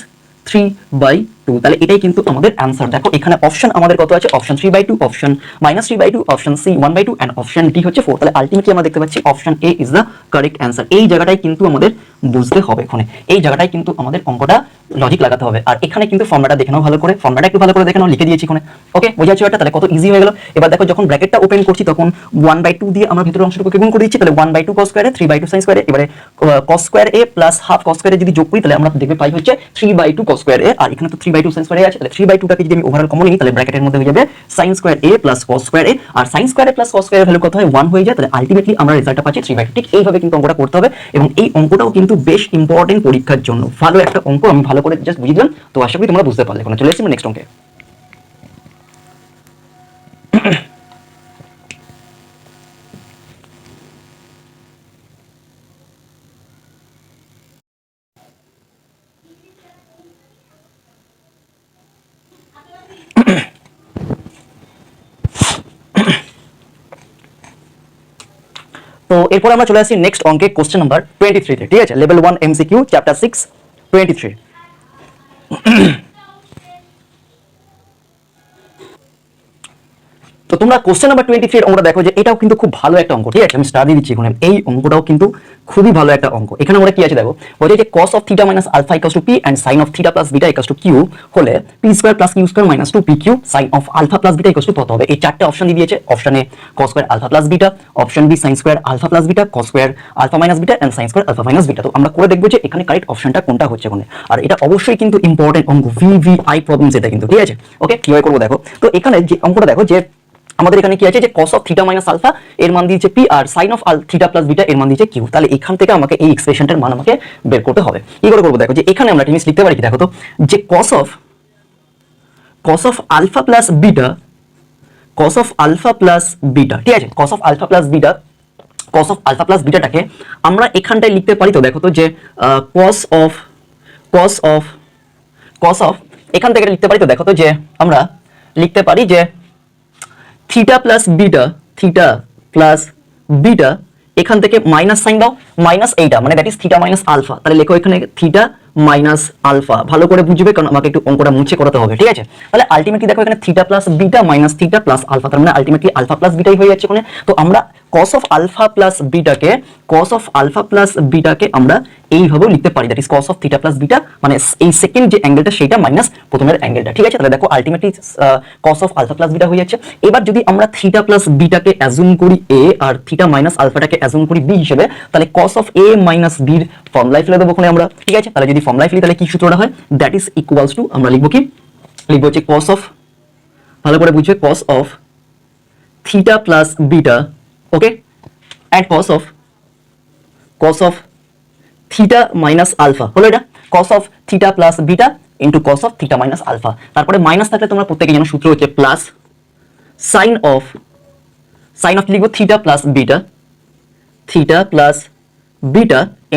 3/2 2, তাহলে এটাই কিন্তু আমাদের অ্যান্সার। দেখো এখানে অপশন আমাদের কত আছে, option 3/2, option -3/2, option C 1/2 and option D হচ্ছে 4। তাহলে আলটিমেটলি আমরা দেখতে পাচ্ছি option A is the correct answer. এই জায়গাটাই কিন্তু আমাদের বুঝতে হবে, এখানে এই জায়গাটাই কিন্তু আমাদের অঙ্কটা লজিক লাগাতে হবে। আর এখানে কিন্তু ফর্মুলাটা দেখে নাও ভালো করে, ফর্মুলাটা একটু ভালো করে দেখে নাও, লিখে দিয়েছি এখানে। ওকে, বোঝা যাচ্ছে এটা, তাহলে কত ইজি হয়ে গেল। এবার দেখো যখন ব্র্যাকেটটা ওপেন করছি তখন 1/2 দিয়ে আমরা ভিতরের অংশটুকুকে গুণ করে দিচ্ছি, তাহলে 1/2 cos স্কয়ারে 3/2 sin স্কয়ারে, এবারে cos square a plus half cos স্কয়ারে যদি যোগ করি তাহলে আমরা দেখবে পাই হচ্ছে 3/2 cos স্কয়ার a, আর এখানে তো 3/2 sin স্কয়ার a আছে, তাহলে 3/2 টাকে যদি আমি ওভারঅল কমন নিই তাহলে ব্র্যাকেটের মধ্যে হয়ে যাবে sin square a plus cos square a, আর sin square a plus cos square এর ভ্যালু কত হয় 1 হয়ে যায়, তাহলে আলটিমেটলি আমরা রেজাল্টটা পাচ্ছি 3/2। ঠিক এইভাবে কিন্তু অঙ্কটা করতে হবে, এবং এই অঙ্কটাও কিন্তু বেশ ইম্পর্টেন্ট পরীক্ষার জন্য। ভালো একটা অঙ্ক, আমি ভালো করে জাস্ট বুঝিয়ে দিলাম, তো আশা করি তোমরা বুঝতে পারলে। এখন চলে এসেছি নেক্সট অঙ্কে। তো এরপর আমরা চলে আসি নেক্সট অঙ্কে, কোশ্চেন নাম্বার 23 তে। ঠিক আছে, লেভেল 1 এমসিকিউ চ্যাপ্টার 6 23। তো তোমরা কোশ্চেন নাম্বার 23 এর অঙ্কটা দেখো, যে এটাও কিন্তু খুব ভালো একটা অঙ্ক। ঠিক আছে, আমি স্টার দিয়ে দিচ্ছি এখানে, এই অঙ্কটাও কিন্তু খুবই ভালো একটা অঙ্ক। এখানে আমরা কি আছে দেখো, বলছে যে cos of theta minus alpha equals to p and sin of theta plus beta equals to q হলে p square plus q square minus 2pq sin of alpha plus beta equals to কত হবে। এই চারটে option দিয়ে দিয়েছে, option A cos square alpha plus beta, option B sin square alpha plus beta, cos square alpha minus beta and sin square alpha minus beta। তো আমরা করে দেখবো যে এখানে কারেক্ট অপশনটা কোনটা হচ্ছে এখানে, আর এটা অবশ্যই কিন্তু ইম্পর্টেন্ট অঙ্ক, ভিভিআই প্রবলেমস এটা কিন্তু। ঠিক আছে, ওকে, কিভাবে করবো দেখো। তো এখানে যে অঙ্কটা দেখো, যে আমাদের এখানে কি আছে, যে cos of theta minus alpha এর মান দিয়েছে p, R sin of theta plus beta এর মান দিয়েছে q। তাহলে এখান থেকে আমাকে এই এক্সপ্রেশনটার মান আমাকে বের করতে হবে। কি করে করব দেখো, যে এখানে আমরা জিনিস লিখতে পারি কি দেখো, তো যে cos of alpha plus beta, cos of alpha plus beta, ঠিক আছে, cos of alpha plus beta, cos of alpha plus beta টাকে আমরা এখানটায় লিখতে পারি। তো দেখো তো যে cos of এখান থেকে লিখতে পারি। তো দেখো তো যে আমরা লিখতে পারি যে থিটা প্লাস বিটা, এখান থেকে মাইনাস সাইন দাও, মাইনাস এইটা মানে that is theta minus alpha. তাহলে লেখো এখানে থিটা মাইনাস আলফা, ভালো করে বুঝবে কারণ আমাকে একটু অঙ্কটা মুছে করাতে হবে। ঠিক আছে, তাহলে আলটিমেটলি দেখো এখানে theta plus beta minus theta plus alpha, তার মানে আলটিমেটলি আলফা প্লাস বিটাই হয়ে যাচ্ছে এখানে। তো আমরা cos of alpha plus beta কে আমরা এইভাবেও লিখতে পারি, that is cos of theta plus beta, মানে এই সেকেন্ড যে অ্যাঙ্গেলটা সেটা মাইনাস প্রথমের অ্যাঙ্গেলটা। ঠিক আছে, তাহলে দেখো ultimately cos of alpha plus beta হয়ে যাচ্ছে। এবার যদি আমরা থিটা প্লাস বিটাকে অ্যাজুম করি a, আর থিটা মাইনাস আলফাটাকে অ্যাজুম করি b হিসেবে, তাহলে cos of a minus b এর ফর্মুলায় ফেলে দেবো ওখানে আমরা। ঠিক আছে, তাহলে যদি ফর্মুলায় ফেলি তাহলে কি সূত্রটা হয়, দ্যাট ইজ ইকুয়ালস টু, আমরা লিখবো কি, লিখবো হচ্ছে cos of, ভালো করে বুঝবে, cos of theta plus beta, okay, and cos of theta minus alpha হলো এটা, cos of theta plus beta into cos of theta minus alpha। তারপরে মাইনাস থাকলে তোমরা প্রত্যেকে জানো সূত্র হচ্ছে প্লাস sin of লিখবো theta plus beta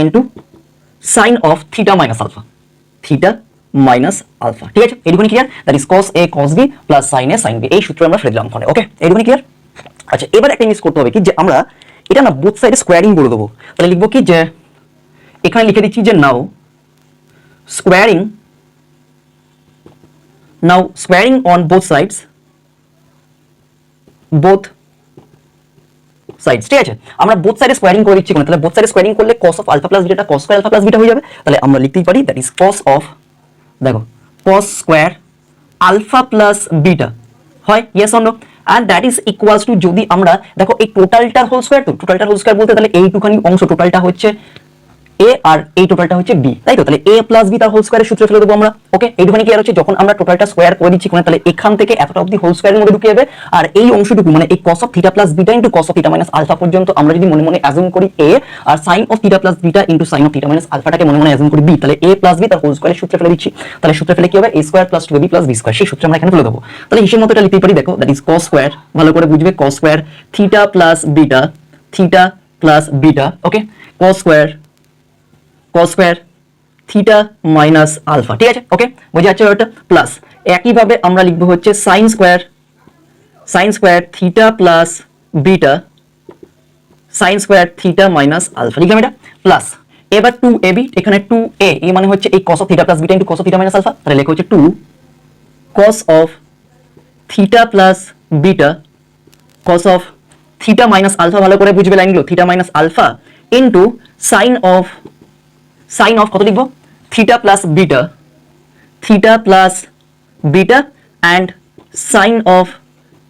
into sin of theta minus alpha, ঠিক আছে, এইটুকুনি clear, that is cos a cos b plus sin a sin b। এই সূত্র আমরা ফেলে দিলাম ওখানে। ওকে, এইটুকুনি ক্লিয়ার। আচ্ছা, এবার একটা জিনিস করতে হবে কি, যে আমরা এটা না বোথ সাইডে স্কোয়ারিং করে দেবো। তাহলে লিখবো কি, যে এখানে লিখে দিচ্ছি যে নাও স্কোয়ারিং অন বোথ সাইডস, ঠিক আছে, আমরা বোথ সাইডে স্কোয়ারিং করে দিচ্ছি। তাহলে বোথ সাইডে স্কোয়ারিং করলে cos of alpha plus beta cos square alpha plus beta হয়ে যাবে। তাহলে আমরা লিখতেই পারি দ্যাট ইজ cos of, দেখো cos square alpha plus beta হয়, yes or no, and that is equals to, যদি আমরা দেখো এই টোটালটার হোল স্কয়ার, তো টোটালটার হোল স্কয়ার বলতে তাহলে এইটুখানি অংশ টোটালটা হচ্ছে a আর এই টোটালটা হচ্ছে b, তাই তো, তাহলে a প্লাস b তার হোল স্কয়ারের সূত্র ফেলে দেবো আমরা। ওকে, এইটুখানি ক্লিয়ার হচ্ছে, যখন আমরা টোটালটা স্কয়ার করে দিচ্ছি কোণে, তাহলে এখান থেকে এতটা অবধি হোল স্কয়ারের মধ্যে ঢুকে যাবে, আর এই অংশটুকু মানে এই cos of theta plus beta into cos of theta minus alpha পর্যন্ত আমরা যদি মনে মনে অ্যাজুম করি a, আর sin of theta plus beta into sin of theta minus alpha টাকে মনে মনে অ্যাজুম করি b, তাহলে a plus b তার হোল স্কয়ারের সূত্র ফেলে দিচ্ছি। তাহলে সূত্র ফেলে কি হবে, a square plus 2ab plus b square, সেই সূত্র আমরা এখানে ফেলে দেবো। তাহলে হিসেব মতো এটা লিখতেই পারি, দেখো দ্যাট ইজ cos স্কয়ার, ভালো করে বুঝবে, cos square theta plus beta, okay, cos square theta minus alpha. ঠিক আছে, ওকে, বোঝা যাচ্ছে ব্যাপারটা। প্লাস একইভাবে আমরা লিখবো হচ্ছে sine square theta plus beta sine square theta minus alpha, লিখলাম এটা। প্লাস এবার 2ab, এখানে 2a, এই মানে হচ্ছে এই cos of theta plus beta into cos of theta minus alpha, তাহলে লেখা হচ্ছে 2 cos of theta plus beta, cos of theta minus alpha, ভালো করে বুঝবে লাইনগুলো, theta minus alpha into sine of কত লিখবো, theta plus beta and sine of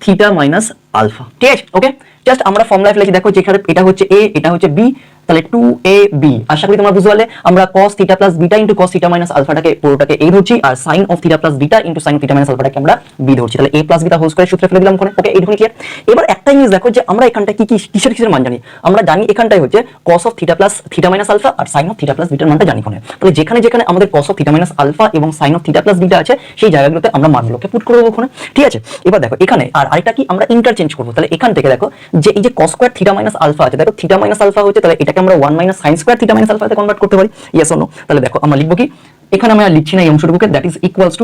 theta minus alpha. ঠিক আছে, ওকে। জাস্ট আমরা ফর্মুলা লিখি, দেখো যেখানে এটা হচ্ছে এ, এটা হচ্ছে বি, তাহলে 2ab। আশা করি তোমরা বুঝতে পারলে। আমরা cos theta plus beta into cos theta minus আলফাটাকে পুরোটাকে a ধরছি, আর sin of theta plus beta into sin of theta minus আলফাটাকে আমরা b ধরছি। তাহলে a plus beta whole square সূত্রে ফেলে দিলাম ওখানে। ওকে, এইটুকুনি ক্লিয়ার। এবার একটা জিনিস দেখো যে আমরা এখানটা কি কিসের মান জানি। আমরা জানি এখানটাই হচ্ছে cos of theta plus theta minus alpha আর sin অফ থিটা প্লাস বিটার মানটা জানি কোনে। তাহলে যেখানে যেখানে আমাদের cos of theta minus alpha এবং sin of theta plus beta আছে সেই জায়গাগুলোতে আমরা মানগুলোকে পুট করে দেবো ওখানে। ঠিক আছে, এবার দেখো এখানে আর আরেকটা কি আমরা ইন্টারচেঞ্জ করবো। তাহলে এখান থেকে দেখো যে এই যে cos square theta minus alpha আছে, দেখো থিটা মাইনাস আলফা হচ্ছে, তাহলে এটাকে আমরা 1 minus sin square theta minus আলফাতে কনভার্ট করতে পারি, ইয়েস অর নো। তাহলে দেখো আমরা লিখবো কি, এখানে আমরা লিখছি না এই অংশটুকুকে, that is equals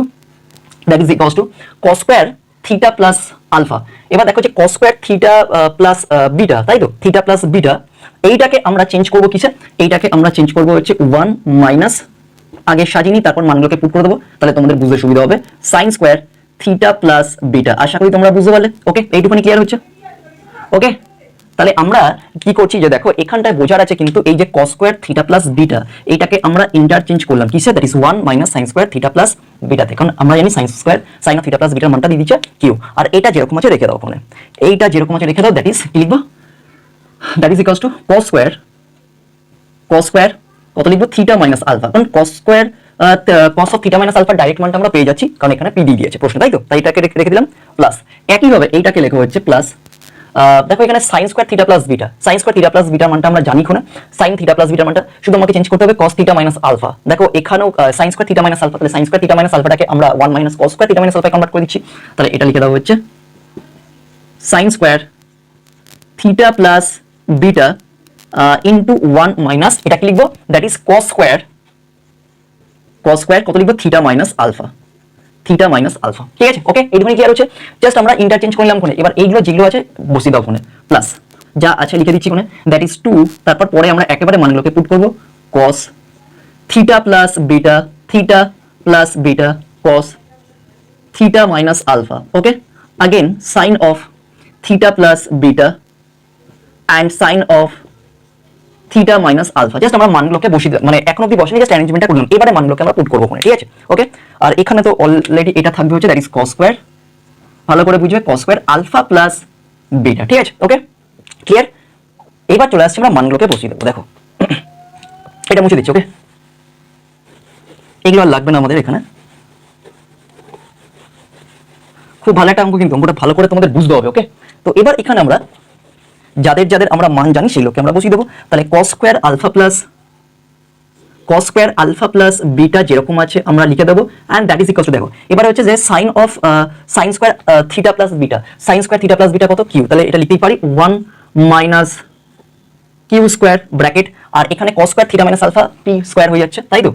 to cos square theta plus alpha. এবার দেখো যে cos square theta plus beta, তাই তো, থিটা প্লাস বিটা, এইটাকে আমরা চেঞ্জ করবো কিসে, এইটাকে আমরা চেঞ্জ করবো হচ্ছে 1 মাইনাস, আগে সাজিনি তারপর মানগুলোকে পুট করে দেবো, তাহলে তোমাদের বুঝতে সুবিধা হবে, sin square theta plus beta. আশা করি তোমরা বুঝতে পারলে। ওকে, এইটুকুনি ক্লিয়ার হচ্ছে। ওকে, তাহলে আমরা কি করছি যে দেখো এখানটায় বোঝার আছে কিন্তু এই যে cos square theta plus beta এটাকে আমরা ইন্টারচেঞ্জ করলাম কিসে, that is 1 minus sin square theta plus beta. এখন আমরা জানি sin square sin of theta plus বিটার মানটা দিয়ে দিচ্ছে কিউ, আর এটা যেরকম আছে রেখে দাও ওখানে, এইটা যেরকম আছে রেখে দাও, দ্যাট ইজ কি লিখবো, that is equals to cos square কত লিখবো, থিটা মাইনাস আলফা। কারণ cos square cos of theta minus alpha direct মানটা আমরা পেয়ে যাচ্ছি, কারণ এখানে পি দিয়ে দিয়েছে প্রশ্ন, তাই তো, তাই এটাকে রেখে দিলাম প্লাস। একইভাবে এইটাকে লেখা হচ্ছে প্লাস, দেখো এখানে sin square theta plus beta, sin square theta plus বিটার মানটা আমরা জানি কোনে, sin থিটা প্লাস বিটার মানটা শুধু আমাকে চেঞ্জ করতে হবে cos থিটা মাইনাস আলফা। দেখো এখানেও sin square theta minus alpha, তাহলে sin স্কয়ার থিটা মাইনাস আলফাটাকে আমরা 1 minus cos square theta minus alpha convert করে দিচ্ছি। তাহলে এটা লিখে দেওয়া হচ্ছে sin square theta plus beta into 1 minus, এটা কি লিখবো, দ্যাট ইজ cos স্কয়ার কত লিখবো, theta minus alpha, theta minus alpha. ঠিক আছে, ওকে, এইটুকুনি ক্লিয়ার হচ্ছে। জাস্ট আমরা ইন্টারচেঞ্জ করলাম কোনে, এবার এইগুলো যেগুলো আছে বসিয়ে দাও কোনে, প্লাস যা আছে লিখে দিচ্ছি কোনে, দ্যাট ইজ 2, তারপর পরে আমরা একেবারে মানগুলোকে পুট করব, cos theta plus beta cos theta minus alpha. Okay, again sin of theta plus beta and sin of theta minus alpha. Just আমরা মানগুলোকে বসিয়ে মানে এখন অবধি বসিয়ে জাস্ট অ্যারেঞ্জমেন্টটা করলাম, এবারে মানগুলোকে আমরা পুট করবো ওখানে। ঠিক আছে, ওকে। আর এখানে তো অলরেডি এটা থাকবে হচ্ছে দ্যাট ইজ cos স্কয়ার, ভালো করে বুঝবে, cos square alpha plus beta. ঠিক আছে, ওকে, ক্লিয়ার। এবার চলে আসছে আমরা মানগুলোকে বসিয়ে দেবো। দেখো এটা মুছে দিচ্ছি, ওকে, এগুলো আর লাগবে না আমাদের এখানে। খুব ভালো একটা অঙ্ক, কিন্তু অঙ্কটা ভালো করে তোমাদের বুঝতে হবে। ওকে, তো এবার এখানে আমরা যাদের আমরা মান জানি সেগুলোকে আমরা বসিয়ে দেবো। তাহলে cos square alpha plus beta যেরকম আছে আমরা লিখে দেবো, and that is equal to, দেখো এবার হচ্ছে যে sin square theta plus beta কত, কিউ। তাহলে এটা লিখতেই পারি 1 মাইনাস কিউ স্কয়ার ব্র্যাকেট, আর এখানে cos square theta minus alpha p square হয়ে যাচ্ছে, তাই তো।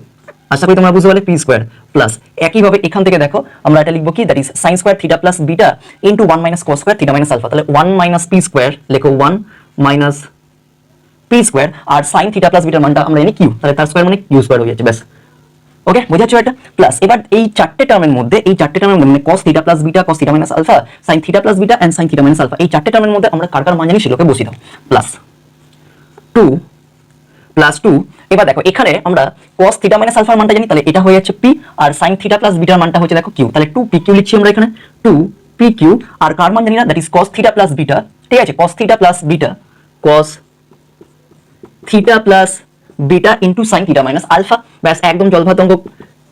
আশা করি তোমরা বুঝতে পারলে, পি স্কয়ার প্লাস একইভাবে এখান থেকে দেখো আমরা এটা লিখবো কি, that is sin square theta plus beta into 1 minus cos square theta minus alpha. তাহলে 1 মাইনাস পি স্কয়ার লেখো, 1 মাইনাস পি স্কয়ার, আর sin থিটা প্লাস বিটার মানটা আমরা জানি কিউ, তাহলে তার স্কয়ার মানে কিউ স্কয়ার হয়ে যাচ্ছে, ব্যাস। ওকে, বোঝাচ্ছ এটা প্লাস। এবার এই চারটে টার্মের মধ্যে মানে cos theta plus beta, cos theta minus alpha, sin theta plus beta and sin theta minus alpha, এই চারটে টার্মের মধ্যে আমরা কার কার মান জানি সেগুলোকে বসিয়ে দাও, প্লাস 2 এবার দেখো এখানে আমরা cos থিটা মাইনাস আলফার মানটা জানি, তাহলে এটা হয়ে যাচ্ছে পি, আর sin থিটা প্লাস বিটার মানটা হচ্ছে দেখো কিউ, তাহলে 2 পি কিউ লিখছি আমরা এখানে, 2 পি কিউ। আর কার মান জানি না, that is cos theta plus beta. ঠিক আছে, cos theta plus beta into sin theta minus alpha, ব্যাস একদম জলভাত অঙ্ক,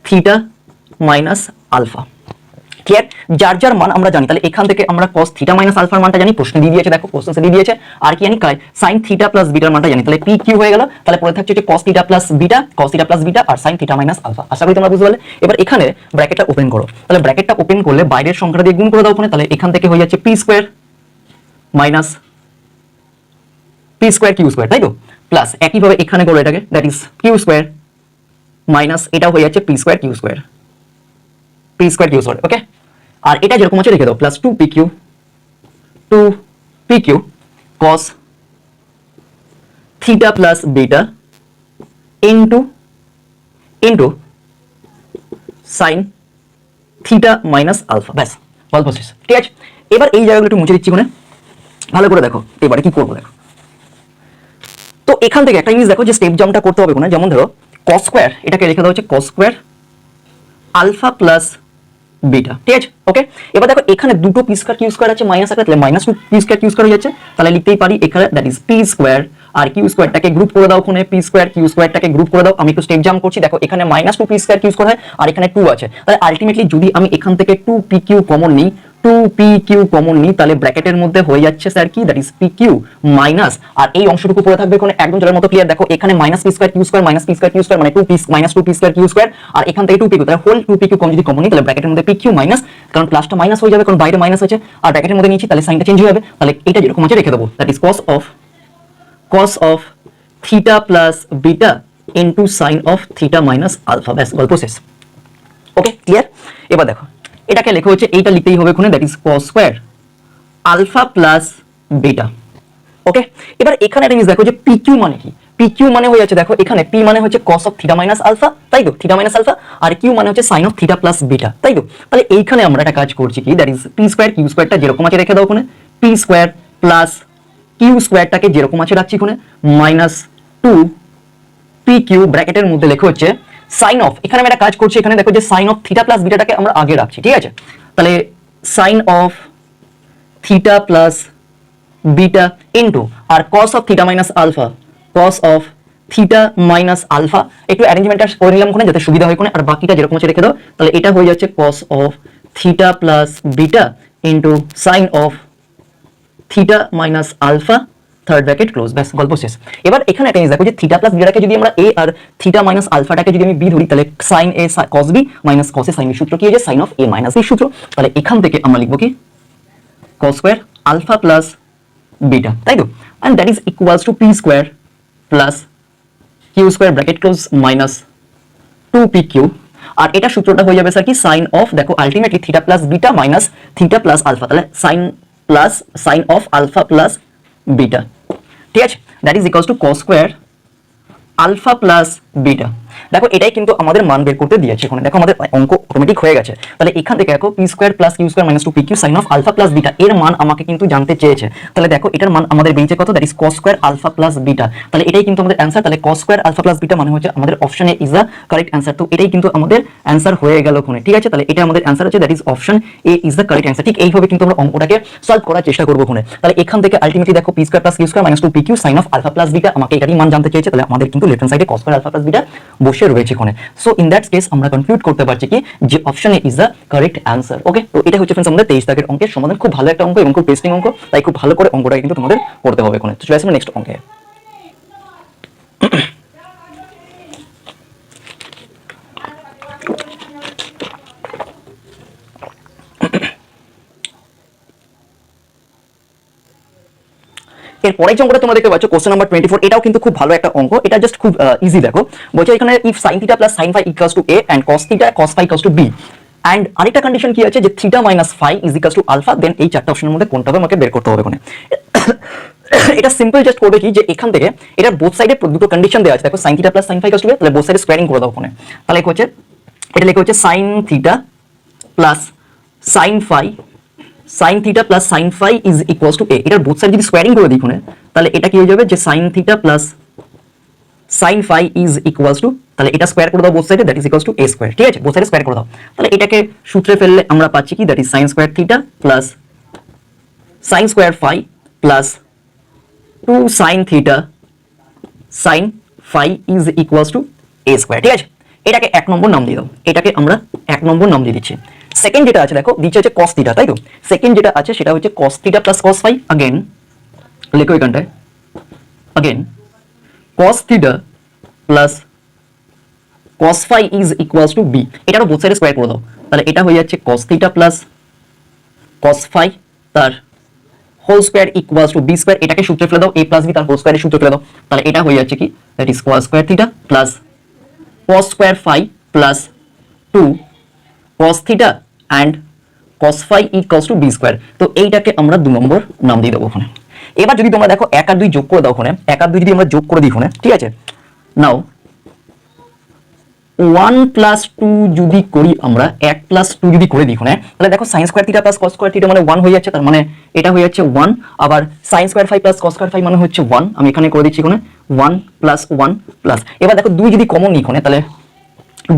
থিটা মাইনাস আলফা। ক্লিয়ার, যার যার মান আমরা জানি। তাহলে এখান থেকে আমরা cos থিটা মাইনাস আলফার মানটা জানি, প্রশ্ন দিয়ে দিয়েছে, দেখো কোশ্চেন দিয়ে দিয়েছে। আর কি জানি, sin থিটা প্লাস বিটার মানটা জানি, তাহলে পি কিউ হয়ে গেল। তাহলে পরে থাকছে যে cos থিটা প্লাস বিটা আর sin থিটা মাইনাস আলফা। আশা করি তোমরা বুঝতে পারলে। এবার এখানে ব্র্যাকেটটা ওপেন করো, তাহলে ব্র্যাকেটটা ওপেন করলে বাইরের সংখ্যাটা দিয়ে গুণ করে দাও ওখানে, তাহলে এখান থেকে হয়ে যাচ্ছে p square minus q square, তাই তো, প্লাস একইভাবে এখানে করো এটাকে, that is q square minus এটাও হয়ে যাচ্ছে p square Q square. Okay, আর এটা যেরকম আছে রেখে দাও, plus 2 P q cos theta plus beta into sin theta minus alpha, ব্যাস গল্প শেষ। ঠিক আছে, এবার এই জায়গাগুলো একটু মুছে দিচ্ছি কোনে, ভালো করে দেখো এবারে কি করবো দেখো। তো এখান থেকে একটা জিনিস দেখো যে স্টেপ জাম্পটা করতে হবে কোনে, যেমন ধরো কস স্কোয়ার, এটাকে রেখে দেওয়া হচ্ছে cos square alpha plus beta. ঠিক আছে, ওকে। এবার দেখো এখানে দুটো পি স্কয়ার কিউ স্কয়ার আছে মাইনাস আকারে, তাহলে minus two P square Q square হয়ে যাচ্ছে, তাহলে লিখতেই পারি এখানে দ্যাট ইজ পি স্কয়ার আর কিউ স্কয়ারটাকে গ্রুপ করে দাও, ওখানে পি স্কয়ার কিউ স্কয়ারটাকে গ্রুপ করে দাও। আমি একটু স্টেপ জাম্প করছি, দেখো এখানে minus two P square Q square হয় আর এখানে 2 আছে, তাহলে আলটিমেটলি যদি আমি এখান থেকে 2 পি কিউ কমন নিই, 2 পি কিউ কমন নিই, তাহলে ব্র্যাকেটের মধ্যে হয়ে যাচ্ছে স্যার কি, that is P Q minus, আর এই অংশটুকু পড়ে থাকবে এখানে একদম জলের মতো ক্লিয়ার। দেখো এখানে minus P square Q square minus P square Q square মানে 2 P minus 2 P square Q square, আর এখান থেকে 2 পি কিউ, তাহলে হোল 2 পি কিউ কম যদি কমন নিই, তাহলে ব্র্যাকেটের মধ্যে পি কিউ মাইনাস, কারণ প্লাসটা মাইনাস হয়ে যাবে কারণ বাইরে মাইনাস আছে, আর ব্র্যাকেটের মধ্যে নিয়েছি তাহলে সাইনটা চেঞ্জ হয়ে যাবে, তাহলে এটা যেরকম আছে রেখে দেবো, that is cos of theta plus beta into sine of theta minus alpha, ব্যাস গল্প শেষ। Okay, clear. এবার দেখো এটাকে লেখা হচ্ছে, এইটা লিখতেই হবে ওখানে, that is cos square alpha plus beta. Okay, এবার এখানে একটা জিনিস দেখো যে পি কিউ মানে কি, পি কিউ মানে হয়ে যাচ্ছে দেখো এখানে পি মানে হচ্ছে cos of theta minus alpha, তাই তো, থিটা মাইনাস আলফা, আর কিউ মানে হচ্ছে sine of theta plus beta, তাই তো। তাহলে এইখানে আমরা একটা কাজ করছি কি, that is P square Q স্কয়ারটা যেরকম আছে রেখে দাও ওখানে, পি স্কয়ার প্লাস কিউ স্কয়ারটাকে যেরকম আছে রাখছি ওখানে, মাইনাস 2 পি কিউ ব্র্যাকেটের মধ্যে লেখা হচ্ছে সাইন অফ, এখানে আমি একটা কাজ করছি, এখানে দেখো যে সাইন অফ থিটা প্লাস বিটাটাকে আমরা আগে রাখছি, ঠিক আছে, তাহলে sine of theta plus beta into আর cos of theta minus alpha, cos of theta minus alpha, একটু অ্যারেঞ্জমেন্টটা করে নিলাম কোনে যাতে সুবিধা হয় কোনে, আর বাকিটা যেরকম আছে রেখে দাও, তাহলে এটা হয়ে যাচ্ছে cos of theta plus beta into sine of theta minus alpha, third bracket close, ব্যাস গল্প শেষ। এবার এখানে একটা জিনিস দেখো যে থিটা প্লাস বিটাকে যদি আমরা এ আর থিটা মাইনাস আলফাটাকে যদি আমি বি ধরি, তাহলে sine a cos b minus cos a sine b সূত্র কি হয়েছে, sine of a minus b সূত্র, তাহলে এখান থেকে আমরা লিখবো কি cos square alpha plus beta, তাই তো, and that is equals to p square plus q square bracket close minus 2pq, আর এটা সূত্রটা হয়ে যাবে স্যার কি সাইন অফ, দেখো ultimately theta plus beta minus theta plus alpha, তাহলে sine plus sine of alpha plus beta, ঠিক আছে, that is equals to cos square alpha plus beta. দেখো এটাই কিন্তু আমাদের মান বের করতে দিয়েছে এখানে, দেখো আমাদের অঙ্ক অটোমেটিক হয়ে গেছে, তাহলে এখান থেকে দেখো P square plus Q square minus 2 P Q sine of alpha plus beta এর মান আমাকে কিন্তু জানতে চেয়েছে, তাহলে দেখো এটার মান আমাদের বেরিয়েছে কত, that is cos square alpha plus beta, তাহলে এটাই কিন্তু আমাদের অ্যানসার, তাহলে cos square alpha plus beta মানে হচ্ছে আমাদের option A is the correct answer, তো এটাই কিন্তু আমাদের অ্যানসার হয়ে গেল ওখানে, ঠিক আছে, তাহলে এটা আমাদের অ্যানসার আছে, that is option A is the correct answer. ঠিক এইভাবে কিন্তু আমরা অঙ্কটাকে সলভ করার চেষ্টা করব ওখানে, তাহলে এখান থেকে আলটিমেটলি দেখো P square plus Q square minus 2 P Q sine of alpha plus beta, আমাকে এটারই মান জানতে চেয়েছে, তাহলে আমাদের কিন্তু লেফট হ্যান্ড সাইডে cos square alpha plus beta বসে রয়েছে ওখানে। সো ইন দ্যাট কেস আমরা কনক্লুড করতে পারছি কি যে option A is the correct answer. Okay, তো এটা হচ্ছে फ्रेंड्स আমাদের 23 দাগের অঙ্কের সমাধান, খুব ভালো একটা অঙ্ক এবং খুব টেস্টিং অঙ্ক, তাই খুব ভালো করে অঙ্কটা কিন্তু তোমাদের করতে হবে ওখানে। তো চলে আসবে নেক্সট অঙ্কে। এরপরে যে অঙ্কটা তোমরা দেখতে পাচ্ছ কোশ্চেন নাম্বার 24, এটাও কিন্তু খুব ভালো একটা অঙ্ক, এটা জাস্ট খুব ইজি। দেখো বলছে এখানে if sin theta plus sin phi equals to a and cos theta cos phi equals to b, and আরেকটা কন্ডিশন কি আছে যে theta minus phi is equals to alpha, then এই চারটা অপশনের মধ্যে কোনটা হবে আমাকে বের করতে হবে ওখানে। এটা সিম্পল জাস্ট করবে কি যে এখান থেকে এটার বোথ সাইডে দুটো কন্ডিশন দেওয়া আছে, দেখো sin theta plus sin phi equals to a, তাহলে বোথ সাইডে স্কোয়ারিং করে দাও ওখানে, তাহলে কি হচ্ছে এটা লেখা হচ্ছে sin theta plus sin phi sin theta plus sin phi is equals to a, এটার বোথ সাইড যদি স্কোয়ারিং করে দিই ওখানে, তাহলে এটা কি হয়ে যাবে যে sin theta plus sin phi is equals two, তাহলে এটা স্কোয়ার করে দাও বোথ সাইডে, that is equals to a square, ঠিক আছে, বোথ সাইডে স্কোয়ার করে দাও, তাহলে এটাকে সূত্রে ফেললে আমরা পাচ্ছি কি that is sin square theta plus sin square phi plus 2 sin theta sin phi is equals to a square, ঠিক আছে, এটাকে এক নম্বর নাম দিয়ে দাও, এটাকে আমরা এক নম্বর নাম দিয়ে দিচ্ছি। সেকেন্ড যেটা আছে দেখো দিচ্ছে হচ্ছে cos থিটা, তাই তো, সেকেন্ড যেটা আছে সেটা হচ্ছে cos theta plus cos phi, again লেখো এখানটায় again cos theta plus cos phi is equals to b, এটারও বোথ সাইডে স্কয়ার করে দাও, তাহলে এটা হয়ে যাচ্ছে cos theta plus cos phi তার whole square equals to b square, এটাকে সূত্রে ফেলে দাও a প্লাস b তার হোল স্কয়ারের সূত্রে ফেলে দাও, তাহলে এটা হয়ে যাচ্ছে কি that is cos square theta plus cos square phi plus 2 cos theta and cos phi equals to b square, তো এইটাকে আমরা 2 নম্বর নাম দিয়ে দেবো ওখানে। এবার যদি তোমরা দেখো 1 আর 2 যোগ করে দাও ওখানে, 1 আর 2 যদি আমরা যোগ করে দিই ওখানে, ঠিক আছে, নাও 1+2 যদি করি আমরা 1+2 যদি করে দিই তাহলে দেখো sin square theta plus cos square theta মানে 1 হয়ে যাচ্ছে, তার মানে এটা হয়ে যাচ্ছে 1। আবার sin square phi plus cos square phi মানে হচ্ছে 1, আমি এখানে করে দিচ্ছি 1 প্লাস 1 প্লাস। এবার দেখো 2 যদি কমন নিই তাহলে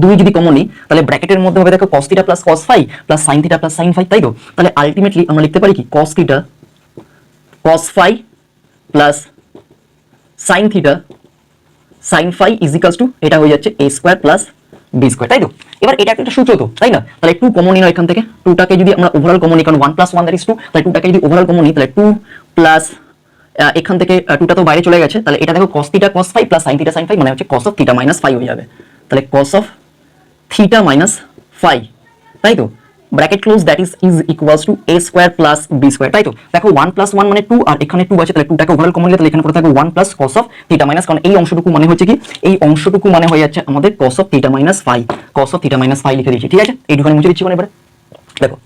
2 যদি কমন নিই তাহলে ব্র্যাকেটের মধ্যে হবে দেখো cos theta plus cos phi plus sin theta plus sin phi, তাই তো? তাহলে আলটিমেটলি আমরা লিখতে পারি কি cos theta cos phi plus sin theta sin phi equals to এটা হয়ে যাচ্ছে a square plus b square, তাই তো? এবার এটা একটা সূত্র তো, তাই না? তাহলে 2 কমন নিই এখান থেকে, 2টাকে যদি আমরা ওভারঅল কমন নিই, কারণ 1 + 1 দ্যাট ইজ 2, তাহলে 2টাকে যদি ওভারঅল কমন নিই তাহলে 2 প্লাস এখান থেকে 2টা তো বাইরে চলে গেছে, তাহলে এটা দেখো cos theta cos phi plus sin theta sin phi মানে হচ্ছে cos of theta minus phi হয়ে যাবে। তাহলে cos of theta minus phi, তাই তো? Bracket close that is equals to a square plus b square, তাই তো? দেখো 1 + 1 মানে 2 আর এখানে 2 আছে, তাহলে 2টাকে ওভারঅল কমন নিলে তাহলে এখানে পড়ে থাকবে 1 plus cos of theta minus, কারণ এই অংশটুকু মানে হচ্ছে কি এই অংশটুকু মানে হয়ে যাচ্ছে আমাদের cos of theta minus phi, cos of theta minus phi লিখে দিয়েছি, ঠিক আছে? এই দুখানে মুছে দিচ্ছি এবারে দেখো।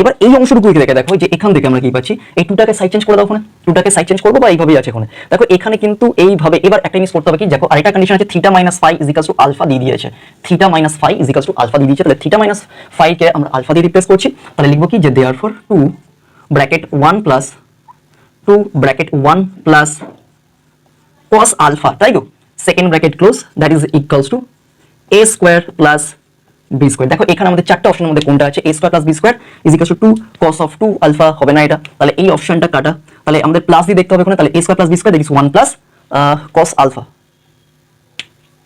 এবার এই অংশটুকু লিখে দেখো যে এখান থেকে আমরা কি পাচ্ছি, এই 2টাকে সাইড চেঞ্জ করে দাও, 2টাকে সাইড চেঞ্জ করবো বা এইভাবেই আছে দেখো এখানে কিন্তু এইভাবে। এবার একটা জিনিস করতে হবে কি, দেখো আরেকটা কন্ডিশন আছে theta minus phi equals to alpha দিয়ে দিয়েছে, theta minus phi equals to alpha দিয়ে দিয়েছে, তাহলে থিটা মাইনাস ফাই কে আমরা আলফা দিয়ে রিপ্লেস করছি, তাহলে লিখবো কি যে therefore 2 bracket 1 plus 2 bracket 1 plus cos alpha, তাই তো? Second bracket close that is equals to a square plus b square. দেখো এখানে আমাদের চারটা অপশনের মধ্যে কোনটা আছে, a square plus b square is equals to 2 cos of 2 alpha, হবে না এটা, তাহলে এই অপশনটা কাটা, তাহলে আমাদের প্লাস দিয়ে দেখতে হবে তাহলে a square plus b square that is 1 plus cos alpha.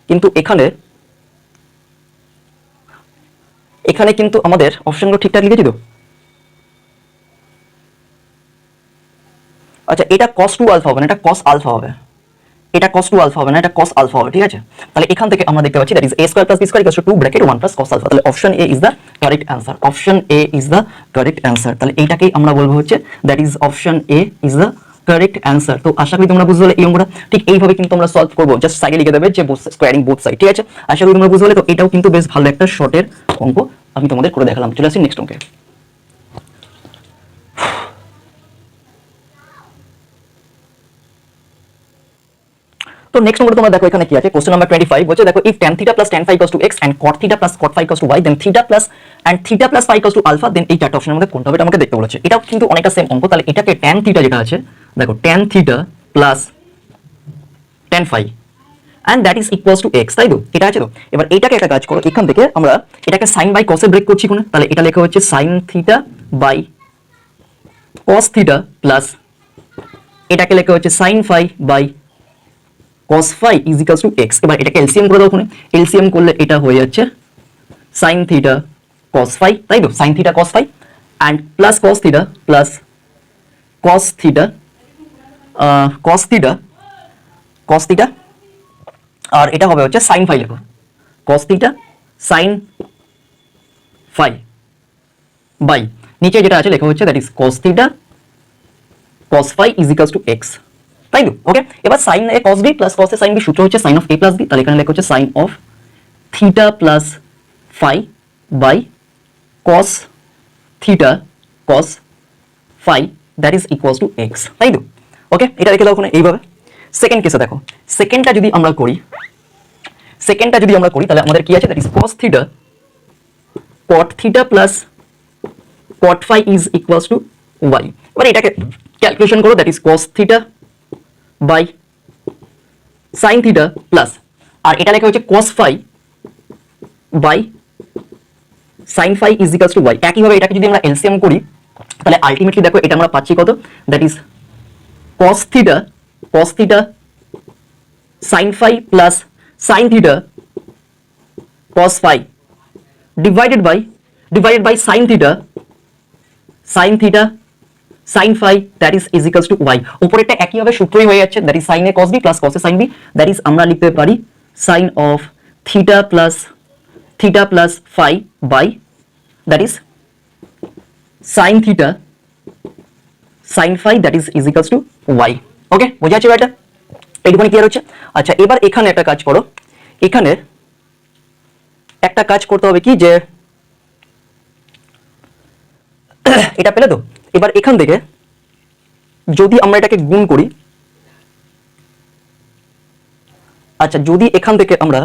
কিন্তু এখানে কিন্তু আমাদের অপশনগুলো ঠিকঠাক লিখেছি তো? আচ্ছা, এটা cos 2 আলফা হবে না, এটা cos আলফা হবে, এটা cos 2 আলফা হবে না, এটা cos আলফা হবে, ঠিক আছে? তাহলে এখান থেকে আমরা দেখতে পাচ্ছি that is a square plus b square equals to 2 bracket 1 plus cos alpha, তাহলে option A is the correct answer, option A is the correct answer. তাহলে এইটাকেই আমরা বলবো হচ্ছে that is option A is the correct answer. তো আশা করি তোমরা বুঝতে পারলে এই অঙ্কটা ঠিক এইভাবে কিন্তু আমরা সলভ করব, জাস্ট সাইডে লিখে দেবে যে স্কোয়ারিং বোথ সাইড, ঠিক আছে? আশা করি তোমরা বুঝতে পারলে। তো এটাও কিন্তু বেশ ভালো একটা শর্টের অঙ্ক আমি তোমাদের করে দেখালাম। চলে আসি নেক্সট অঙ্কে। তো নেক্সট নম্বরে তোমরা দেখো এখানে কি আছে, কোশ্চেন নাম্বার 25 বলছে দেখো if tan theta plus tan phi equals to x and cot theta plus cot phi equals to y then theta plus and theta plus phi equals to alpha, then এই চারটা অপশনের মধ্যে কোনটা হবে এটা আমাকে দেখতে বলেছে। এটাও কিন্তু অনেকটা সেম অঙ্ক। তাহলে এটাকে tan থিটা যেটা আছে দেখো tan theta plus tan phi and that is equals to x, তাই তো? এটা আছে তো? এবার এইটাকে একটা কাজ করো, এখান থেকে আমরা এটাকে sin বাই cos এ ব্রেক করছি তাহলে এটা লেখা হচ্ছে sin theta by cos theta plus এটাকে লেখা হচ্ছে sin phi by cos phi is equals to x। এবার এটাকে এলসিএম করে দাও, এলসিএম করলে এটা হয়ে যাচ্ছে sin theta cos phi, তাই তো? sin theta cos phi and plus cos theta plus cos theta cos theta cos theta আর এটা হবে হচ্ছে sin phi, লেখো cos theta sin phi by নিচে যেটা আছে লেখা হচ্ছে that is cos theta cos phi is equals to x, তাই তো? ওকে, এবার sin a cos b plus cos a sin b সূত্র হচ্ছে sin of a plus b, তাহলে এখানে লেখা হচ্ছে sin of theta plus phi by cos theta cos phi that is equals to x, তাই তো? ওকে, এটা লিখে দাও এইভাবে। সেকেন্ড কেসে দেখো, সেকেন্ডটা যদি আমরা করি তাহলে আমাদের কি আছে, that is cos theta cot theta plus cot phi is equals to y। এবার এটাকে ক্যালকুলেশন করো, that is cos theta by sin theta plus আর এটা লেখা হচ্ছে cos phi by sin phi is equals to y। একইভাবে এটাকে যদি আমরা এলসিএম করি তাহলে আলটিমেটলি দেখো এটা আমরা পাচ্ছি কত, that is cos theta sin phi plus sin theta cos phi divided by sin theta sin phi that is equals to y। উপরেরটা একইভাবে সূত্রই হয়ে যাচ্ছে, that is sin a cos b plus cos a sin b, that is আমরা লিখতে পারি sin of theta plus phi by that is sin theta sin phi that is equals to y। ওকে, বোঝা যাচ্ছে এটা? এইটুকুনি ক্লিয়ার হচ্ছে? আচ্ছা, এবার এখানে একটা কাজ করো, এখানে একটা কাজ করতে হবে কি, যে এটা পেলে তো? এবার এখান থেকে যদি আমরা এটাকে গুণ করি আচ্ছা, যদি এখান থেকে আমরা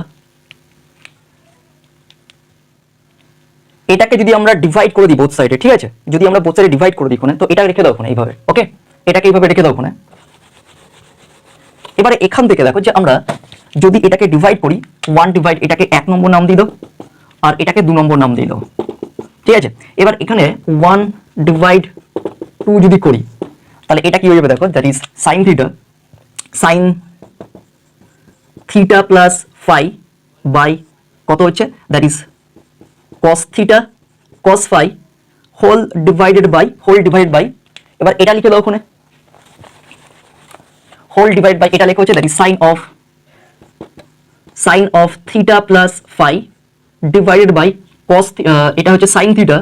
এটাকে যদি আমরা ডিভাইড করে দিই বোথ সাইডে, ঠিক আছে, যদি আমরা বোথ সাইডে ডিভাইড করে দিই কোণে, তো এটা রেখে দাও কোণে এইভাবে, ওকে, এটাকে এইভাবে রেখে দাও কোণে। এবারে এখান থেকে দেখো যে আমরা যদি এটাকে ডিভাইড করি, 1 ডিভাইড, এটাকে 1 নম্বর নাম দিয়ে দাও আর এটাকে 2 নম্বর নাম দিয়ে দাও, ঠিক আছে। এবার এখানে 1 ডিভাইড 2 যদি করি তাহলে এটা কি হয়ে যাবে দেখো, that is sine theta plus phi by কত হচ্ছে, that is cos theta cos phi whole divided by এবার এটা লিখে দাও ওখানে, হোল ডিভাইড বাই এটা লেখা হচ্ছে that is sine of theta plus phi divided by cos, এটা হচ্ছে sine theta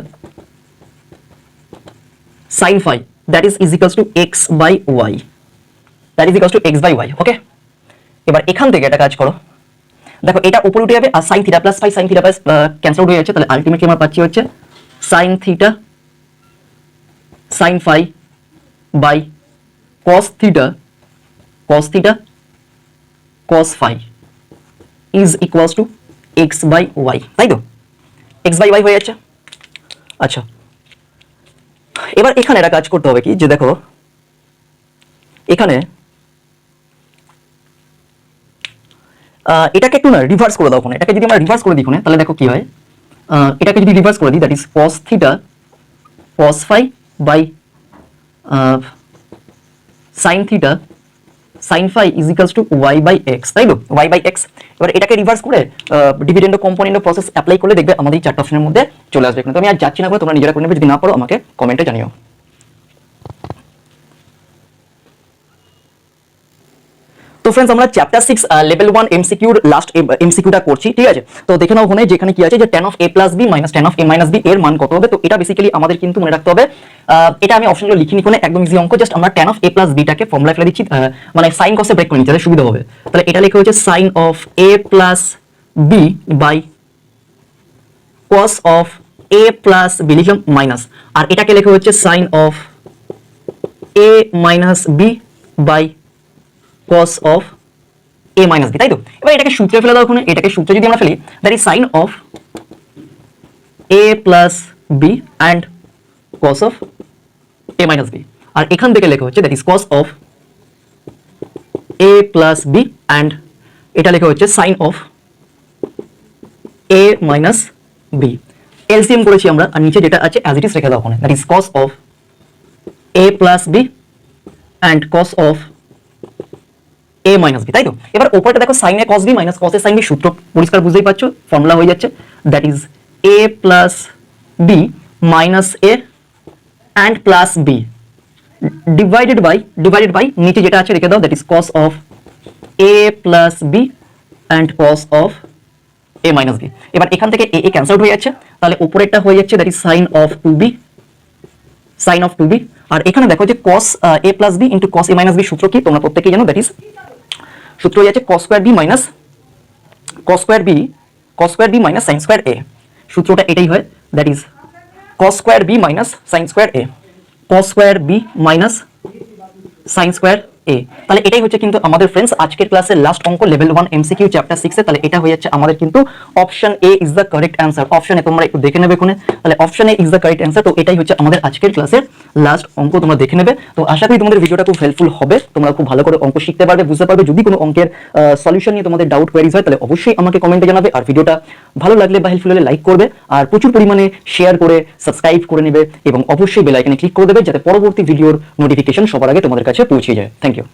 sine phi, that is equals to x by y, okay. এবার এখান থেকে একটা কাজ করো, দেখো এটা উপরে উঠে যাবে আর sine theta plus phi cancel out হয়ে যাচ্ছে, তাহলে আলটিমেটলি আমরা পাচ্ছি হচ্ছে sine theta sine phi by cos theta cos phi is equals to x by y, তাই তো, x বাই ওয়াই হয়ে যাচ্ছে। আচ্ছা, এবার এখানে একটা কাজ করতে হবে কি, যে দেখো এখানে এটাকে একটু না রিভার্স করে দাও ওখানে, এটাকে যদি আমরা রিভার্স করে দিই ওখানে তাহলে দেখো কি হয়, এটাকে যদি রিভার্স করে দিই that is cos theta cos phi by sine theta sine phi is equals to y by x, তাই তো, y বাই x। এবার এটাকে রিভার্স করে ডিভিডেন্ড ও কম্পোনেন্ট প্রসেস অ্যাপ্লাই করলে দেখবে আমাদের এই চারটা অপশনের মধ্যে চলে আসবে। কিন্তু আমি আর যাচ্ছি না, তোমরা নিজেরা করে নেবে, যদি না পারো আমাকে কমেন্টে জানিও। তো ফ্রেন্ডস, আমরা চ্যাপ্টার 6 লেভেল 1 এমসিকিউর লাস্ট এমসিকিউটা করছি, ঠিক আছে। তো দেখে নাও ওখানে যেখানে কি আছে যে tan of a plus b minus tan of a minus b এর মান কত হবে। তো এটা বেসিক্যালি আমাদের কিন্তু মনে রাখতে হবে, এটা আমি অপশনগুলো লিখিনি কোনে, একদম ইজি অঙ্ক, জাস্ট আমরা tan of a plus b টাকে ফর্মুলা ফেলে দিচ্ছি, মানে সাইন কসে ব্রেক করে নিতে তাহলে সুবিধা হবে। তাহলে এটা লেখা হচ্ছে sin of a plus b by cos of a plus b লিখলাম মাইনাস, আর এটাকে লেখা হচ্ছে sin of a minus b by cos of a minus b, তাই তো। এবার এটাকে সূত্রে ফেলে দাও ওখানে, এটাকে সূত্রে যদি আমরা ফেলি that is sin of a plus b and cos of a minus b, আর এখান থেকে লেখা হচ্ছে that is cos of a plus b and এটা লেখা হচ্ছে sin of a minus b। LCM করেছি আমরা, আর নিচে যেটা আছে অ্যাজ ইট ইজ রেখে দাও ওখানে, that is cos of a plus b and cos of a minus b, তাই তো। এবার উপরটা দেখো sin a cos b minus cos a sin b, সূত্র পরিষ্কার বুঝতেই পারছো, ফর্মুলা হয়ে যাচ্ছে that is a plus b minus a and plus b divided by নিচে যেটা আছে রেখে দাও that is cos of a plus b and cos of a minus b। এবার এখান থেকে a ক্যান্সেল আউট হয়ে যাচ্ছে, তাহলে উপরেরটা হয়ে যাচ্ছে that is sin of 2b, আর এখানে দেখো যে cos a plus b into cos a minus b সূত্র কি তোমরা প্রত্যেকেই জানো, দ্যাট ইজ সূত্র হয়ে যাচ্ছে cos square b minus sin square a, সূত্রটা এটাই হয়, that is cos square b minus sin square a, cos square b minus sin square a। তাহলে এটাই হচ্ছে কিন্তু আমাদের ফ্রেন্ডস আজকের ক্লাসের লাস্ট অঙ্ক লেভেল 1 এমসিকিউ চ্যাপ্টার 6 এ। তাহলে এটা হয়ে যাচ্ছে আমাদের কিন্তু option A is the correct answer. Option A তোমরা একটু দেখে নেবে কোনে, তাহলে option A is the correct answer. তো এটাই হচ্ছে আমাদের আজকের ক্লাসের লাস্ট অঙ্ক, তোমরা দেখে নেবে। তো আশা করি তোমাদের ভিডিওটা খুব হেল্পফুল হবে, তোমরা খুব ভালো করে অঙ্ক শিখতে পারবে, বুঝতে পারবে। যদি কোনো অঙ্কের সলিউশন নিয়ে তোমাদের ডাউট কোয়েরিজ হয় তাহলে অবশ্যই আমাকে কমেন্টে জানাবে, আর ভিডিওটা ভালো লাগলে বা হেল্পফুল হলে লাইক করবে, আর প্রচুর পরিমাণে শেয়ার করে সাবস্ক্রাইব করে নেবে, এবং অবশ্যই বেল আইকনে ক্লিক করে দেবে যাতে পরবর্তী ভিডিওর নোটিফিকেশন সবার আগে তোমাদের কাছে পৌঁছে যায়। Thank you.